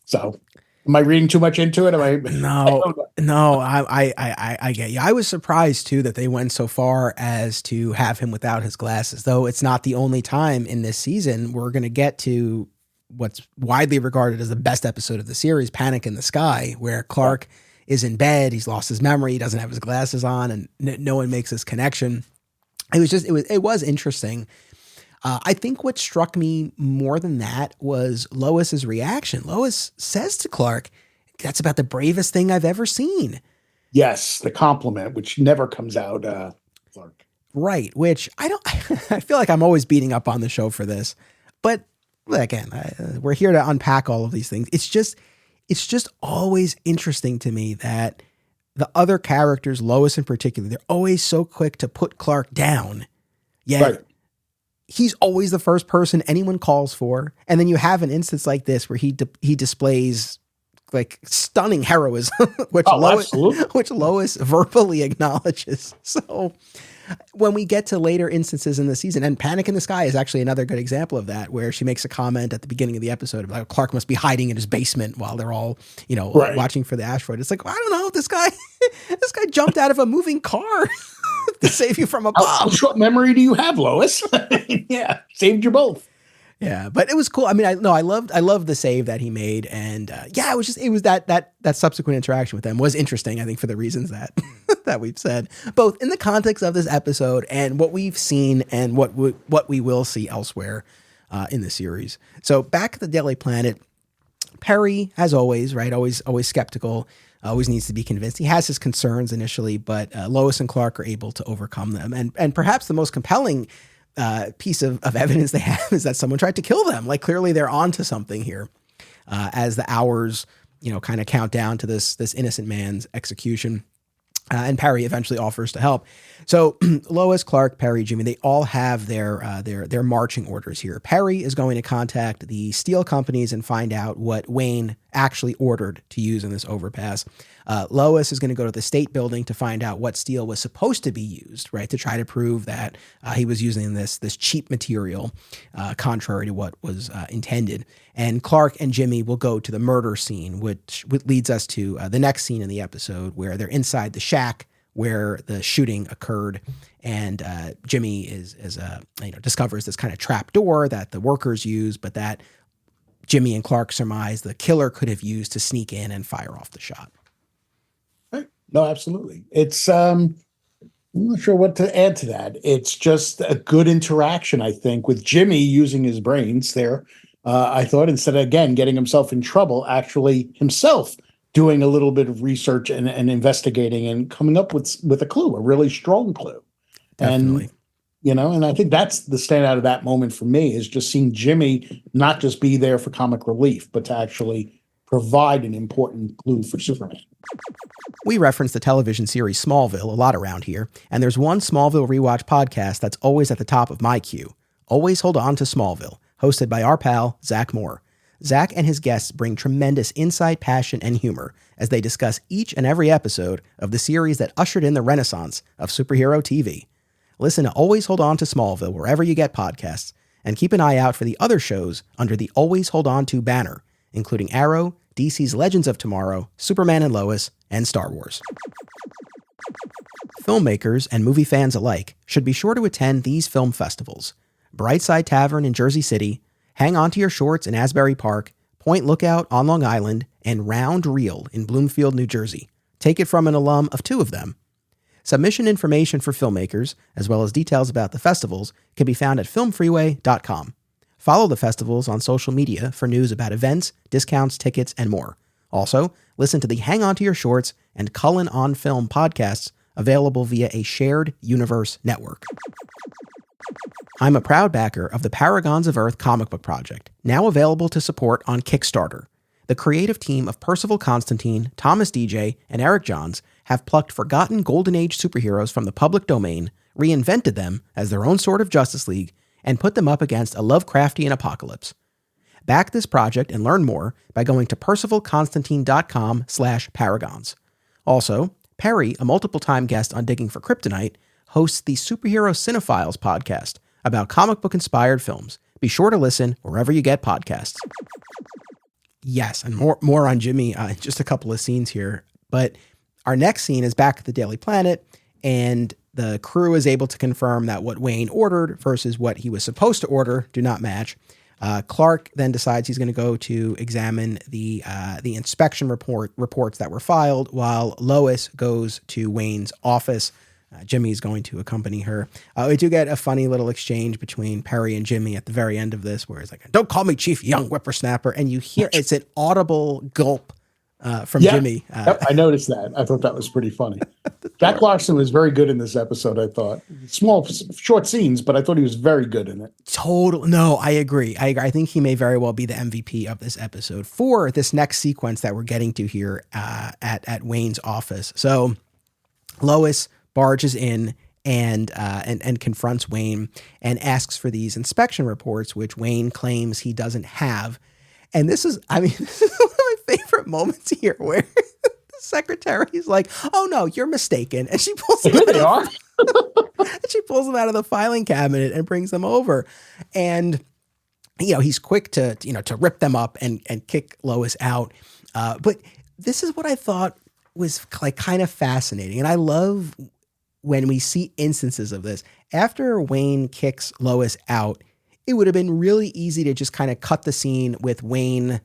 So am I reading too much into it? No, I get you. I was surprised too that they went so far as to have him without his glasses, though it's not the only time in this season. We're going to get to what's widely regarded as the best episode of the series, Panic in the Sky, where Clark is in bed, he's lost his memory, he doesn't have his glasses on, and no one makes this connection. It was interesting. I think what struck me more than that was Lois's reaction. Lois says to Clark, "That's about the bravest thing I've ever seen." Yes, the compliment, which never comes out, Clark. Right, which I feel like I'm always beating up on the show for this, but again, we're here to unpack all of these things. It's just always interesting to me that the other characters, Lois in particular, they're always so quick to put Clark down. Yet Right. he's always the first person anyone calls for. And then you have an instance like this where he displays like stunning heroism, which Lois verbally acknowledges. So when we get to later instances in the season, and Panic in the Sky is actually another good example of that, where she makes a comment at the beginning of the episode about Clark must be hiding in his basement while they're all, watching for the asteroid. It's like, well, I don't know, this guy jumped out of a moving car to save you from a bomb. How short memory do you have, Lois? Yeah, saved you both. Yeah, but it was cool. I mean, I loved the save that he made, and it was that subsequent interaction with them was interesting. I think for the reasons that that we've said, both in the context of this episode and what we've seen and what we will see elsewhere in the series. So back at the Daily Planet, Perry, as always, right, always skeptical, always needs to be convinced. He has his concerns initially, but Lois and Clark are able to overcome them, and perhaps the most compelling piece of evidence they have is that someone tried to kill them. Like, clearly they're onto something here as the hours, kind of count down to this innocent man's execution. And Perry eventually offers to help. So Lois, Clark, Perry, Jimmy, they all have their marching orders here. Perry is going to contact the steel companies and find out what Wayne actually ordered to use in this overpass. Lois is going to go to the state building to find out what steel was supposed to be used, right, to try to prove that he was using this cheap material, contrary to what was intended. And Clark and Jimmy will go to the murder scene, which leads us to the next scene in the episode where they're inside the shack where the shooting occurred, and Jimmy discovers this kind of trap door that the workers use, but that Jimmy and Clark surmise the killer could have used to sneak in and fire off the shot. Right. No, absolutely. It's I'm not sure what to add to that. It's just a good interaction, I think, with Jimmy using his brains there. I thought, instead of, again, getting himself in trouble, actually himself doing a little bit of research and investigating and coming up with a clue, a really strong clue. Definitely. And I think that's the standout of that moment for me, is just seeing Jimmy not just be there for comic relief, but to actually provide an important clue for Superman. We reference the television series Smallville a lot around here, and there's one Smallville rewatch podcast that's always at the top of my queue. Always Hold On to Smallville, hosted by our pal, Zach Moore. Zach and his guests bring tremendous insight, passion, and humor as they discuss each and every episode of the series that ushered in the renaissance of superhero TV. Listen to Always Hold On to Smallville wherever you get podcasts, and keep an eye out for the other shows under the Always Hold On to banner, including Arrow, DC's Legends of Tomorrow, Superman and Lois, and Star Wars. Filmmakers and movie fans alike should be sure to attend these film festivals: Brightside Tavern in Jersey City, Hang On to Your Shorts in Asbury Park, Point Lookout on Long Island, and Round Reel in Bloomfield, New Jersey. Take it from an alum of two of them. Submission information for filmmakers, as well as details about the festivals, can be found at filmfreeway.com. Follow the festivals on social media for news about events, discounts, tickets, and more. Also, listen to the Hang On to Your Shorts and Cullen on Film podcasts, available via a shared universe network. I'm a proud backer of the Paragons of Earth comic book project, now available to support on Kickstarter. The creative team of Percival Constantine, Thomas DJ, and Eric Johns have plucked forgotten Golden Age superheroes from the public domain, reinvented them as their own sort of Justice League, and put them up against a Lovecraftian apocalypse. Back this project and learn more by going to percivalconstantine.com/paragons. Also, Perry, a multiple-time guest on Digging for Kryptonite, hosts the Superhero Cinephiles podcast about comic book-inspired films. Be sure to listen wherever you get podcasts. Yes, and more on Jimmy in just a couple of scenes here. But our next scene is back at the Daily Planet, and the crew is able to confirm that what Wayne ordered versus what he was supposed to order do not match. Clark then decides he's going to go to examine the inspection reports that were filed, while Lois goes to Wayne's office. Jimmy's going to accompany her. We do get a funny little exchange between Perry and Jimmy at the very end of this, where he's like, "Don't call me Chief, young whippersnapper," and you hear it's an audible gulp from Jimmy. Yep, I noticed that. I thought that was pretty funny. Jack Larson was very good in this episode, I thought. Small, short scenes, but I thought he was very good in it. No, I agree. I think he may very well be the MVP of this episode for this next sequence that we're getting to here at Wayne's office. So Lois barges in and confronts Wayne and asks for these inspection reports, which Wayne claims he doesn't have. And this is one of my favorite moments here, where the secretary's like, "Oh no, you're mistaken," and she pulls them she pulls them out of the filing cabinet and brings them over. And he's quick to rip them up and kick Lois out. But this is what I thought was like kind of fascinating, and I love when we see instances of this. After Wayne kicks Lois out, it would have been really easy to just kind of cut the scene with Wayne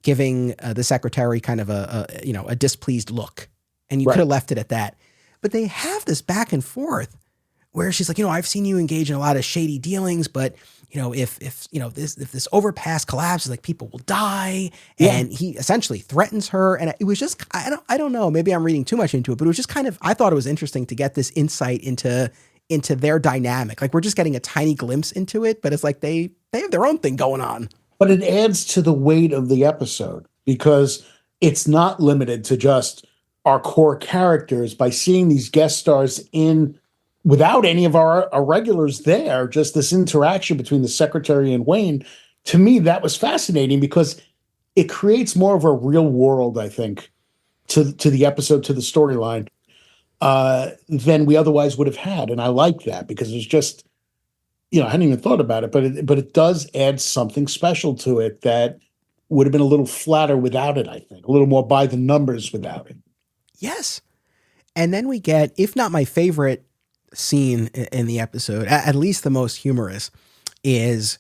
giving the secretary kind of a displeased look, and you could have left it at that. But they have this back and forth where she's like, I've seen you engage in a lot of shady dealings, but if this overpass collapses, like, people will die. Yeah. And he essentially threatens her. And it was just, I don't know, maybe I'm reading too much into it, but it was just kind of, I thought it was interesting to get this insight into their dynamic. Like, we're just getting a tiny glimpse into it, but it's like they have their own thing going on. But it adds to the weight of the episode, because it's not limited to just our core characters. By seeing these guest stars in without any of our regulars there, just this interaction between the secretary and Wayne, to me, that was fascinating, because it creates more of a real world, I think, to the episode, to the storyline, than we otherwise would have had. And I like that, because it's just, I hadn't even thought about it, but it does add something special to it that would have been a little flatter without it, I think. A little more by the numbers without it. Yes. And then we get, if not my favorite scene in the episode, at least the most humorous, is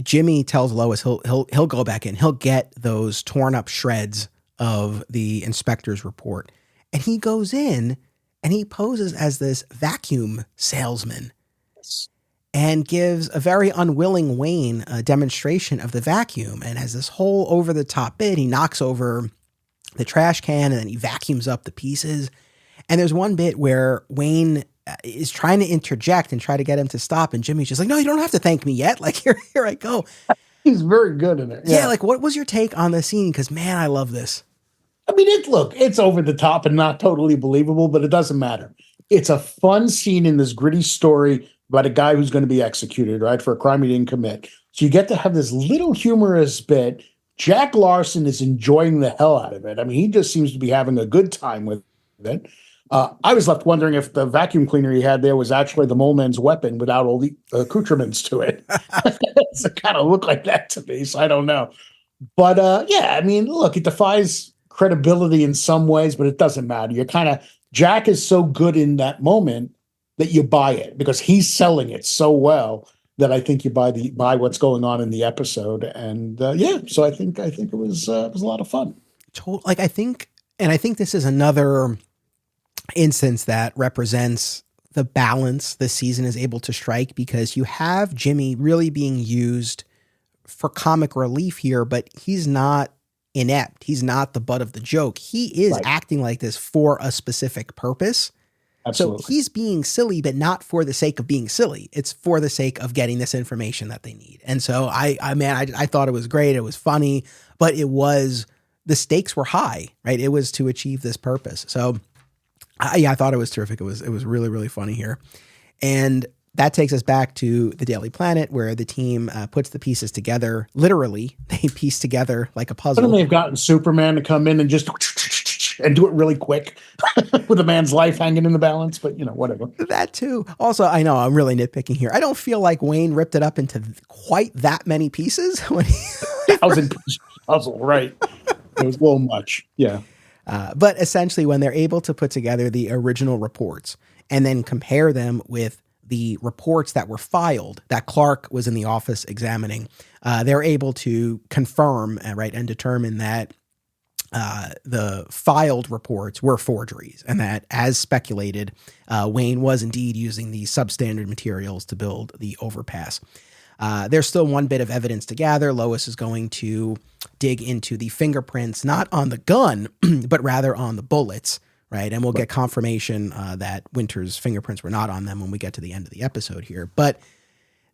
Jimmy tells Lois he'll go back in. He'll get those torn up shreds of the inspector's report. And he goes in and he poses as this vacuum salesman. Yes. And gives a very unwilling Wayne a demonstration of the vacuum, and has this whole over-the-top bit. He knocks over the trash can and then he vacuums up the pieces. And there's one bit where Wayne is trying to interject and try to get him to stop, and Jimmy's just like, "No, you don't have to thank me yet. Like, here I go." He's very good in it. Yeah. Like, what was your take on the scene? Because, man, I love this. I mean, it's over the top and not totally believable, but it doesn't matter. It's a fun scene in this gritty story about a guy who's going to be executed, right, for a crime he didn't commit. So you get to have this little humorous bit. Jack Larson is enjoying the hell out of it. I mean, he just seems to be having a good time with it. I was left wondering if the vacuum cleaner he had there was actually the mole man's weapon without all the accoutrements to it. It kind of looked like that to me, so I don't know. But I mean, look, it defies credibility in some ways, but it doesn't matter. Jack is so good in that moment that you buy it, because he's selling it so well that I think you buy what's going on in the episode. And so I think it was a lot of fun. I think this is another instance that represents the balance this season is able to strike, because you have Jimmy really being used for comic relief here, but he's not inept. He's not the butt of the joke. He is acting like this for a specific purpose. Absolutely. So he's being silly, but not for the sake of being silly. It's for the sake of getting this information that they need. And so I thought it was great. It was funny, but the stakes were high, right? It was to achieve this purpose. So I thought it was terrific. It was really, really funny here. And that takes us back to the Daily Planet, where the team puts the pieces together. Literally, they piece together like a puzzle. Couldn't they have gotten Superman to come in and just and do it really quick with a man's life hanging in the balance? But, whatever. That too. Also, I know I'm really nitpicking here. I don't feel like Wayne ripped it up into quite that many pieces. When puzzle, right. It was a little much. Yeah. But essentially, when they're able to put together the original reports and then compare them with the reports that were filed that Clark was in the office examining, they're able to confirm, right, and determine that the filed reports were forgeries, and that, as speculated, Wayne was indeed using the substandard materials to build the overpass. There's still one bit of evidence to gather. Lois is going to dig into the fingerprints, not on the gun, but rather on the bullets, right? And we'll get confirmation that Winter's fingerprints were not on them when we get to the end of the episode here. But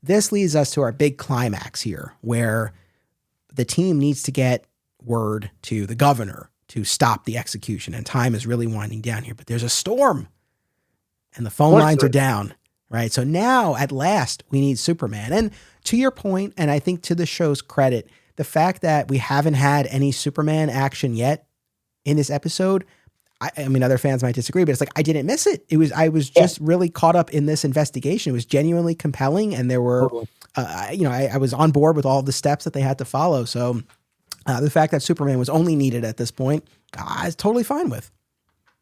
this leads us to our big climax here, where the team needs to get word to the governor to stop the execution. And time is really winding down here, but there's a storm and the phone lines are down, right? So now at last we need Superman. And to your point, and I think to the show's credit, the fact that we haven't had any Superman action yet in this episode, I mean, other fans might disagree, but it's like, I didn't miss it. I was just really caught up in this investigation. It was genuinely compelling. And there were, I was on board with all the steps that they had to follow. So the fact that Superman was only needed at this point, I was totally fine with.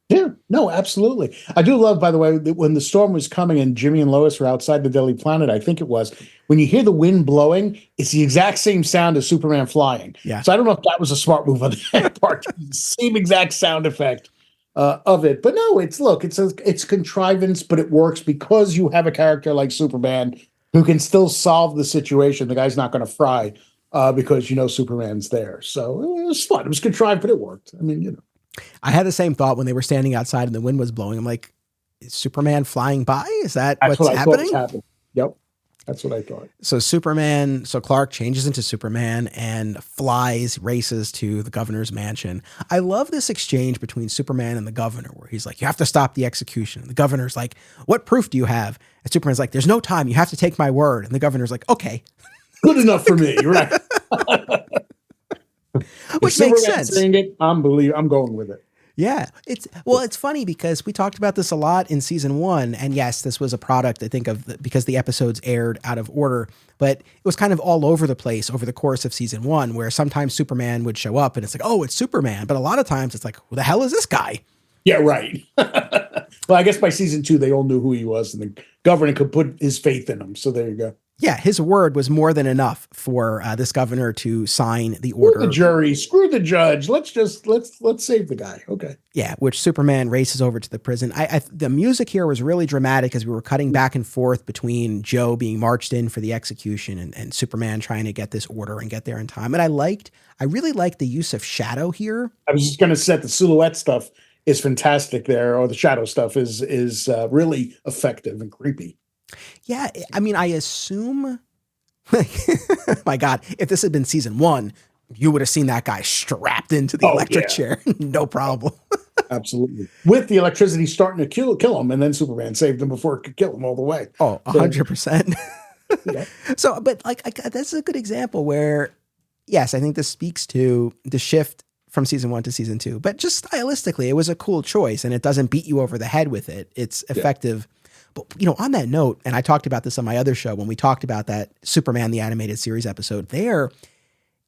Yeah, no, absolutely. I do love, by the way, that when the storm was coming and Jimmy and Lois were outside the Daily Planet, I think it was, when you hear the wind blowing, it's the exact same sound as Superman flying. Yeah. So I don't know if that was a smart move on their part. Same exact sound effect of it. But no, it's contrivance, but it works because you have a character like Superman who can still solve the situation. The guy's not going to fry because Superman's there. So it was fun. It was contrived, but it worked. I mean, I had the same thought when they were standing outside and the wind was blowing. I'm like, is Superman flying by? Is that what's happening? Yep. That's what I thought. So Clark changes into Superman and races to the governor's mansion. I love this exchange between Superman and the governor where he's like, you have to stop the execution. And the governor's like, what proof do you have? And Superman's like, there's no time. You have to take my word. And the governor's like, okay. Good enough for me, right? Which makes sense. Saying it, I'm going with it. Yeah. It's funny because we talked about this a lot in season 1. And yes, this was a product, I think, because the episodes aired out of order, but it was kind of all over the place over the course of season 1, where sometimes Superman would show up and it's like, oh, it's Superman. But a lot of times it's like, who the hell is this guy? Yeah, right. Well, I guess by season 2, they all knew who he was and the governor could put his faith in him. So there you go. Yeah, his word was more than enough for this governor to sign the order. Screw the jury, screw the judge. Let's save the guy. Okay. Yeah, which Superman races over to the prison. The music here was really dramatic as we were cutting back and forth between Joe being marched in for the execution and Superman trying to get this order and get there in time. And I really liked the use of shadow here. I was just going to say the silhouette stuff is fantastic there, or the shadow stuff is really effective and creepy. Yeah, I mean, I assume, my God, if this had been season 1, you would have seen that guy strapped into the electric chair. No problem. Absolutely. With the electricity starting to kill him, and then Superman saved him before it could kill him all the way. Oh, 100%. Yeah. So, but that's a good example where, yes, I think this speaks to the shift from season 1 to season 2, but just stylistically, it was a cool choice and it doesn't beat you over the head with it. It's effective. Yeah. But, on that note, and I talked about this on my other show when we talked about that Superman, the animated series episode there,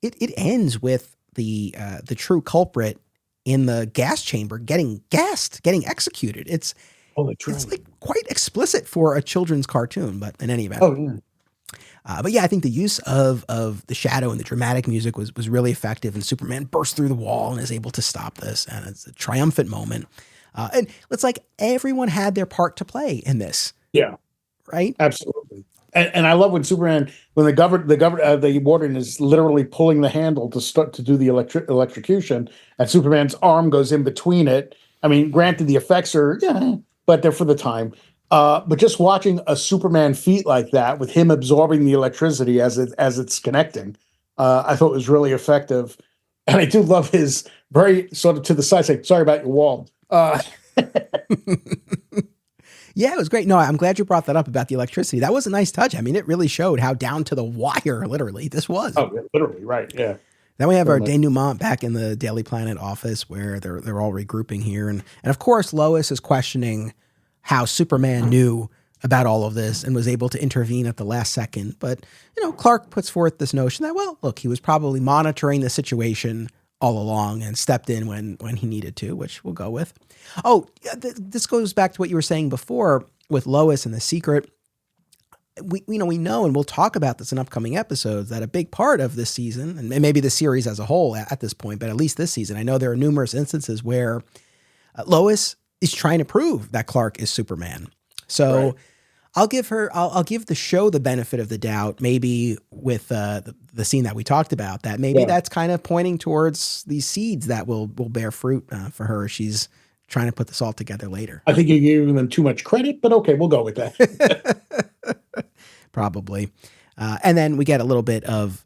it ends with the true culprit in the gas chamber getting gassed, getting executed. It's like quite explicit for a children's cartoon, but in any event. Oh, yeah. But yeah, I think the use of the shadow and the dramatic music was really effective, and Superman bursts through the wall and is able to stop this, and it's a triumphant moment. And it's like everyone had their part to play in this. Yeah. Right? Absolutely. And I love when Superman, when the warden is literally pulling the handle to start to do the electrocution, and Superman's arm goes in between it. I mean, granted, the effects are, but they're for the time. But just watching a Superman feat like that with him absorbing the electricity as it's connecting, I thought was really effective. And I do love his very sort of to the side saying, sorry about your wall. Yeah, it was great. No, I'm glad you brought that up about the electricity. That was a nice touch. I mean, it really showed how down to the wire, literally, this was. Oh, literally, right, yeah. Then we have our denouement back in the Daily Planet office where they're all regrouping here. And of course, Lois is questioning how Superman knew about all of this and was able to intervene at the last second. But, Clark puts forth this notion that, well, look, he was probably monitoring the situation all along and stepped in when he needed to, which we'll go with. Oh, this goes back to what you were saying before with Lois and the secret. we know, and we'll talk about this in upcoming episodes, that a big part of this season, and maybe the series as a whole at this point, but at least this season, I know there are numerous instances where Lois is trying to prove that Clark is Superman. So right. I'll give the show the benefit of the doubt, maybe with the scene that we talked about, that maybe that's kind of pointing towards these seeds that will bear fruit for her. She's trying to put this all together later. I think you're giving them too much credit, but okay, we'll go with that. Probably. And then we get a little bit of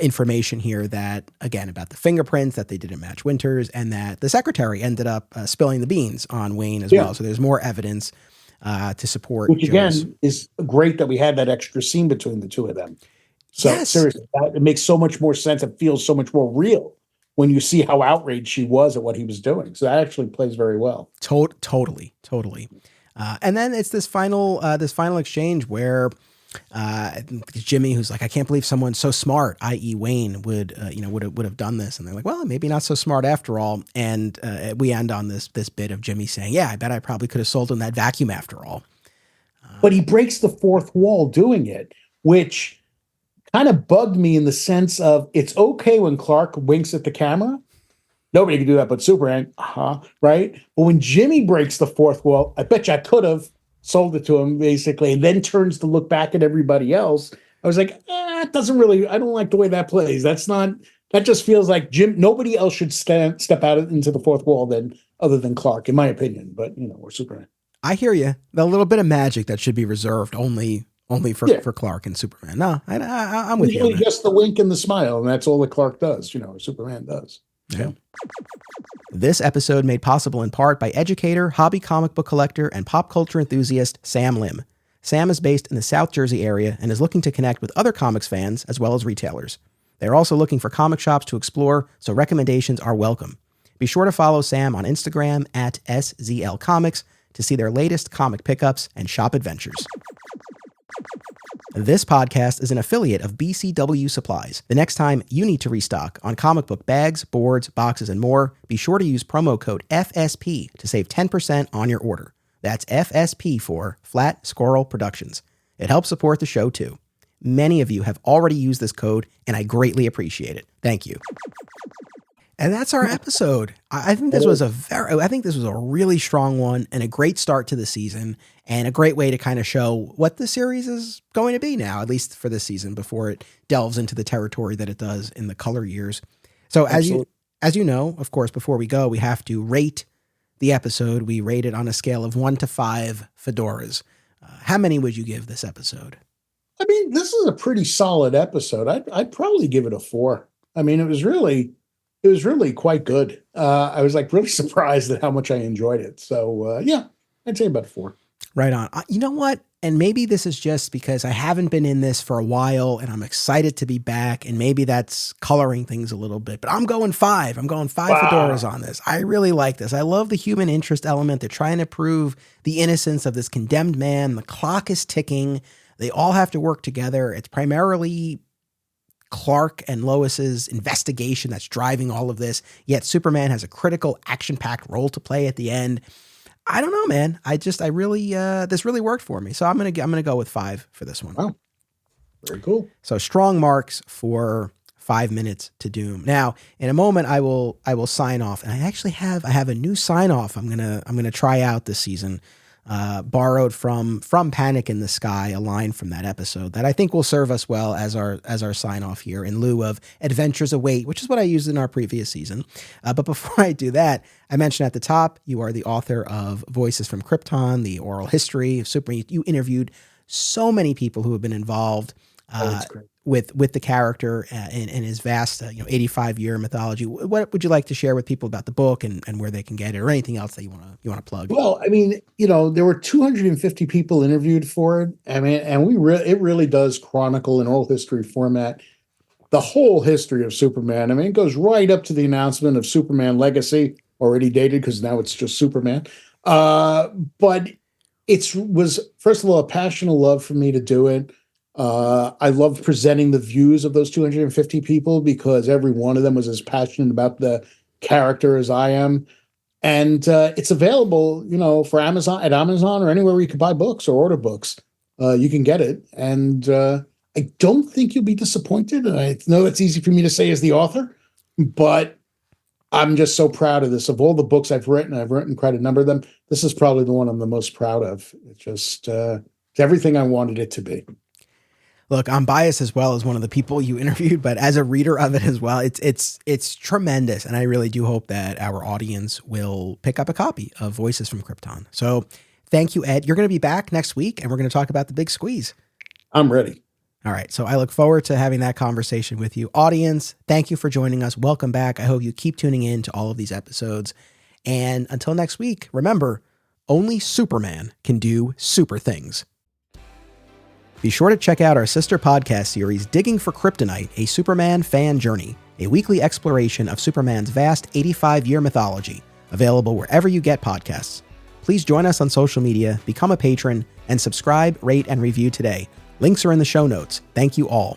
information here that, again, about the fingerprints, that they didn't match Winters, and that the secretary ended up spilling the beans on Wayne as well. So there's more evidence to support. Which again is great that we had that extra scene between the two of them. So seriously, it makes so much more sense. It feels so much more real when you see how outraged she was at what he was doing. So that actually plays very well. Totally. And then it's this final exchange where Jimmy, who's like, I can't believe someone so smart, i.e. Wayne, would have done this. And they're like, well, maybe not so smart after all. And we end on this bit of Jimmy saying, yeah, I bet I probably could have sold him that vacuum after all. But he breaks the fourth wall doing it, which kind of bugged me in the sense of, it's okay when Clark winks at the camera. Nobody can do that but Superman, right? But when Jimmy breaks the fourth wall, I bet you I could have sold it to him, basically, and then turns to look back at everybody else. I was like, it doesn't really, I don't like the way that plays. That just feels like nobody else should step out into the fourth wall other than Clark, in my opinion, but or Superman. I hear you. A little bit of magic that should be reserved only for Clark and Superman. No, I'm with you. Just the wink and the smile, and that's all that Clark does, Superman does. Yeah. This episode made possible in part by educator, hobby comic book collector, and pop culture enthusiast Sam Lim. Sam is based in the South Jersey area and is looking to connect with other comics fans as well as retailers. They're also looking for comic shops to explore, so recommendations are welcome. Be sure to follow Sam on Instagram at SZL Comics to see their latest comic pickups and shop adventures. This podcast is an affiliate of BCW Supplies. The next time you need to restock on comic book bags, boards, boxes, and more, be sure to use promo code FSP to save 10% on your order. That's FSP for Flat Squirrel Productions. It helps support the show too. Many of you have already used this code, and I greatly appreciate it. Thank you. And that's our episode. I think this was a really strong one and a great start to the season, and a great way to kind of show what the series is going to be now, at least for this season, before it delves into the territory that it does in the color years. So as you know, of course, before we go, we have to rate the episode. We rate it on a scale of 1 to 5 fedoras. How many would you give this episode? I mean, this is a pretty solid episode. I'd probably give it a 4. I mean, it was really quite good. I was really surprised at how much I enjoyed it. So I'd say about 4. Right on. You know what? And maybe this is just because I haven't been in this for a while and I'm excited to be back, and maybe that's coloring things a little bit, but I'm going 5. I'm going 5 fedoras on this. I really like this. I love the human interest element. They're trying to prove the innocence of this condemned man. The clock is ticking. They all have to work together. It's primarily Clark and Lois's investigation that's driving all of this, yet Superman has a critical, action-packed role to play at the end. I don't know, man. This really worked for me. So I'm gonna go with 5 for this one. Wow, very cool. So strong marks for 5 Minutes to Doom. Now, in a moment, I will sign off, and I actually have a new sign off. I'm gonna try out this season. Borrowed from Panic in the Sky, a line from that episode that I think will serve us well as our sign off here in lieu of Adventures Await, which is what I used in our previous season. But before I do that, I mentioned at the top, you are the author of Voices from Krypton, the oral history of Superman. You interviewed so many people who have been involved with the character and his vast 85-year mythology. What would you like to share with people about the book and where they can get it, or anything else that you want to plug? Well, I mean, there were 250 people interviewed for it. I mean, and it really does chronicle in oral history format the whole history of Superman. I mean, it goes right up to the announcement of Superman Legacy, already dated because now it's just Superman. But it was, first of all, a passionate love for me to do it. I loved presenting the views of those 250 people because every one of them was as passionate about the character as I am. And it's available, for Amazon or anywhere where you can buy books or order books. you can get it. And I don't think you'll be disappointed. And I know that's easy for me to say as the author, but I'm just so proud of this. Of all the books I've written quite a number of them. This is probably the one I'm the most proud of. It's just it's everything I wanted it to be. Look, I'm biased as well as one of the people you interviewed, but as a reader of it as well, it's tremendous. And I really do hope that our audience will pick up a copy of Voices from Krypton. So thank you, Ed. You're going to be back next week and we're going to talk about The Big Squeeze. I'm ready. All right. So I look forward to having that conversation with you. Audience, thank you for joining us. Welcome back. I hope you keep tuning in to all of these episodes. And until next week, remember, only Superman can do super things. Be sure to check out our sister podcast series, Digging for Kryptonite, a Superman fan journey, a weekly exploration of Superman's vast 85-year mythology, available wherever you get podcasts. Please join us on social media, become a patron, and subscribe, rate, and review today. Links are in the show notes. Thank you all.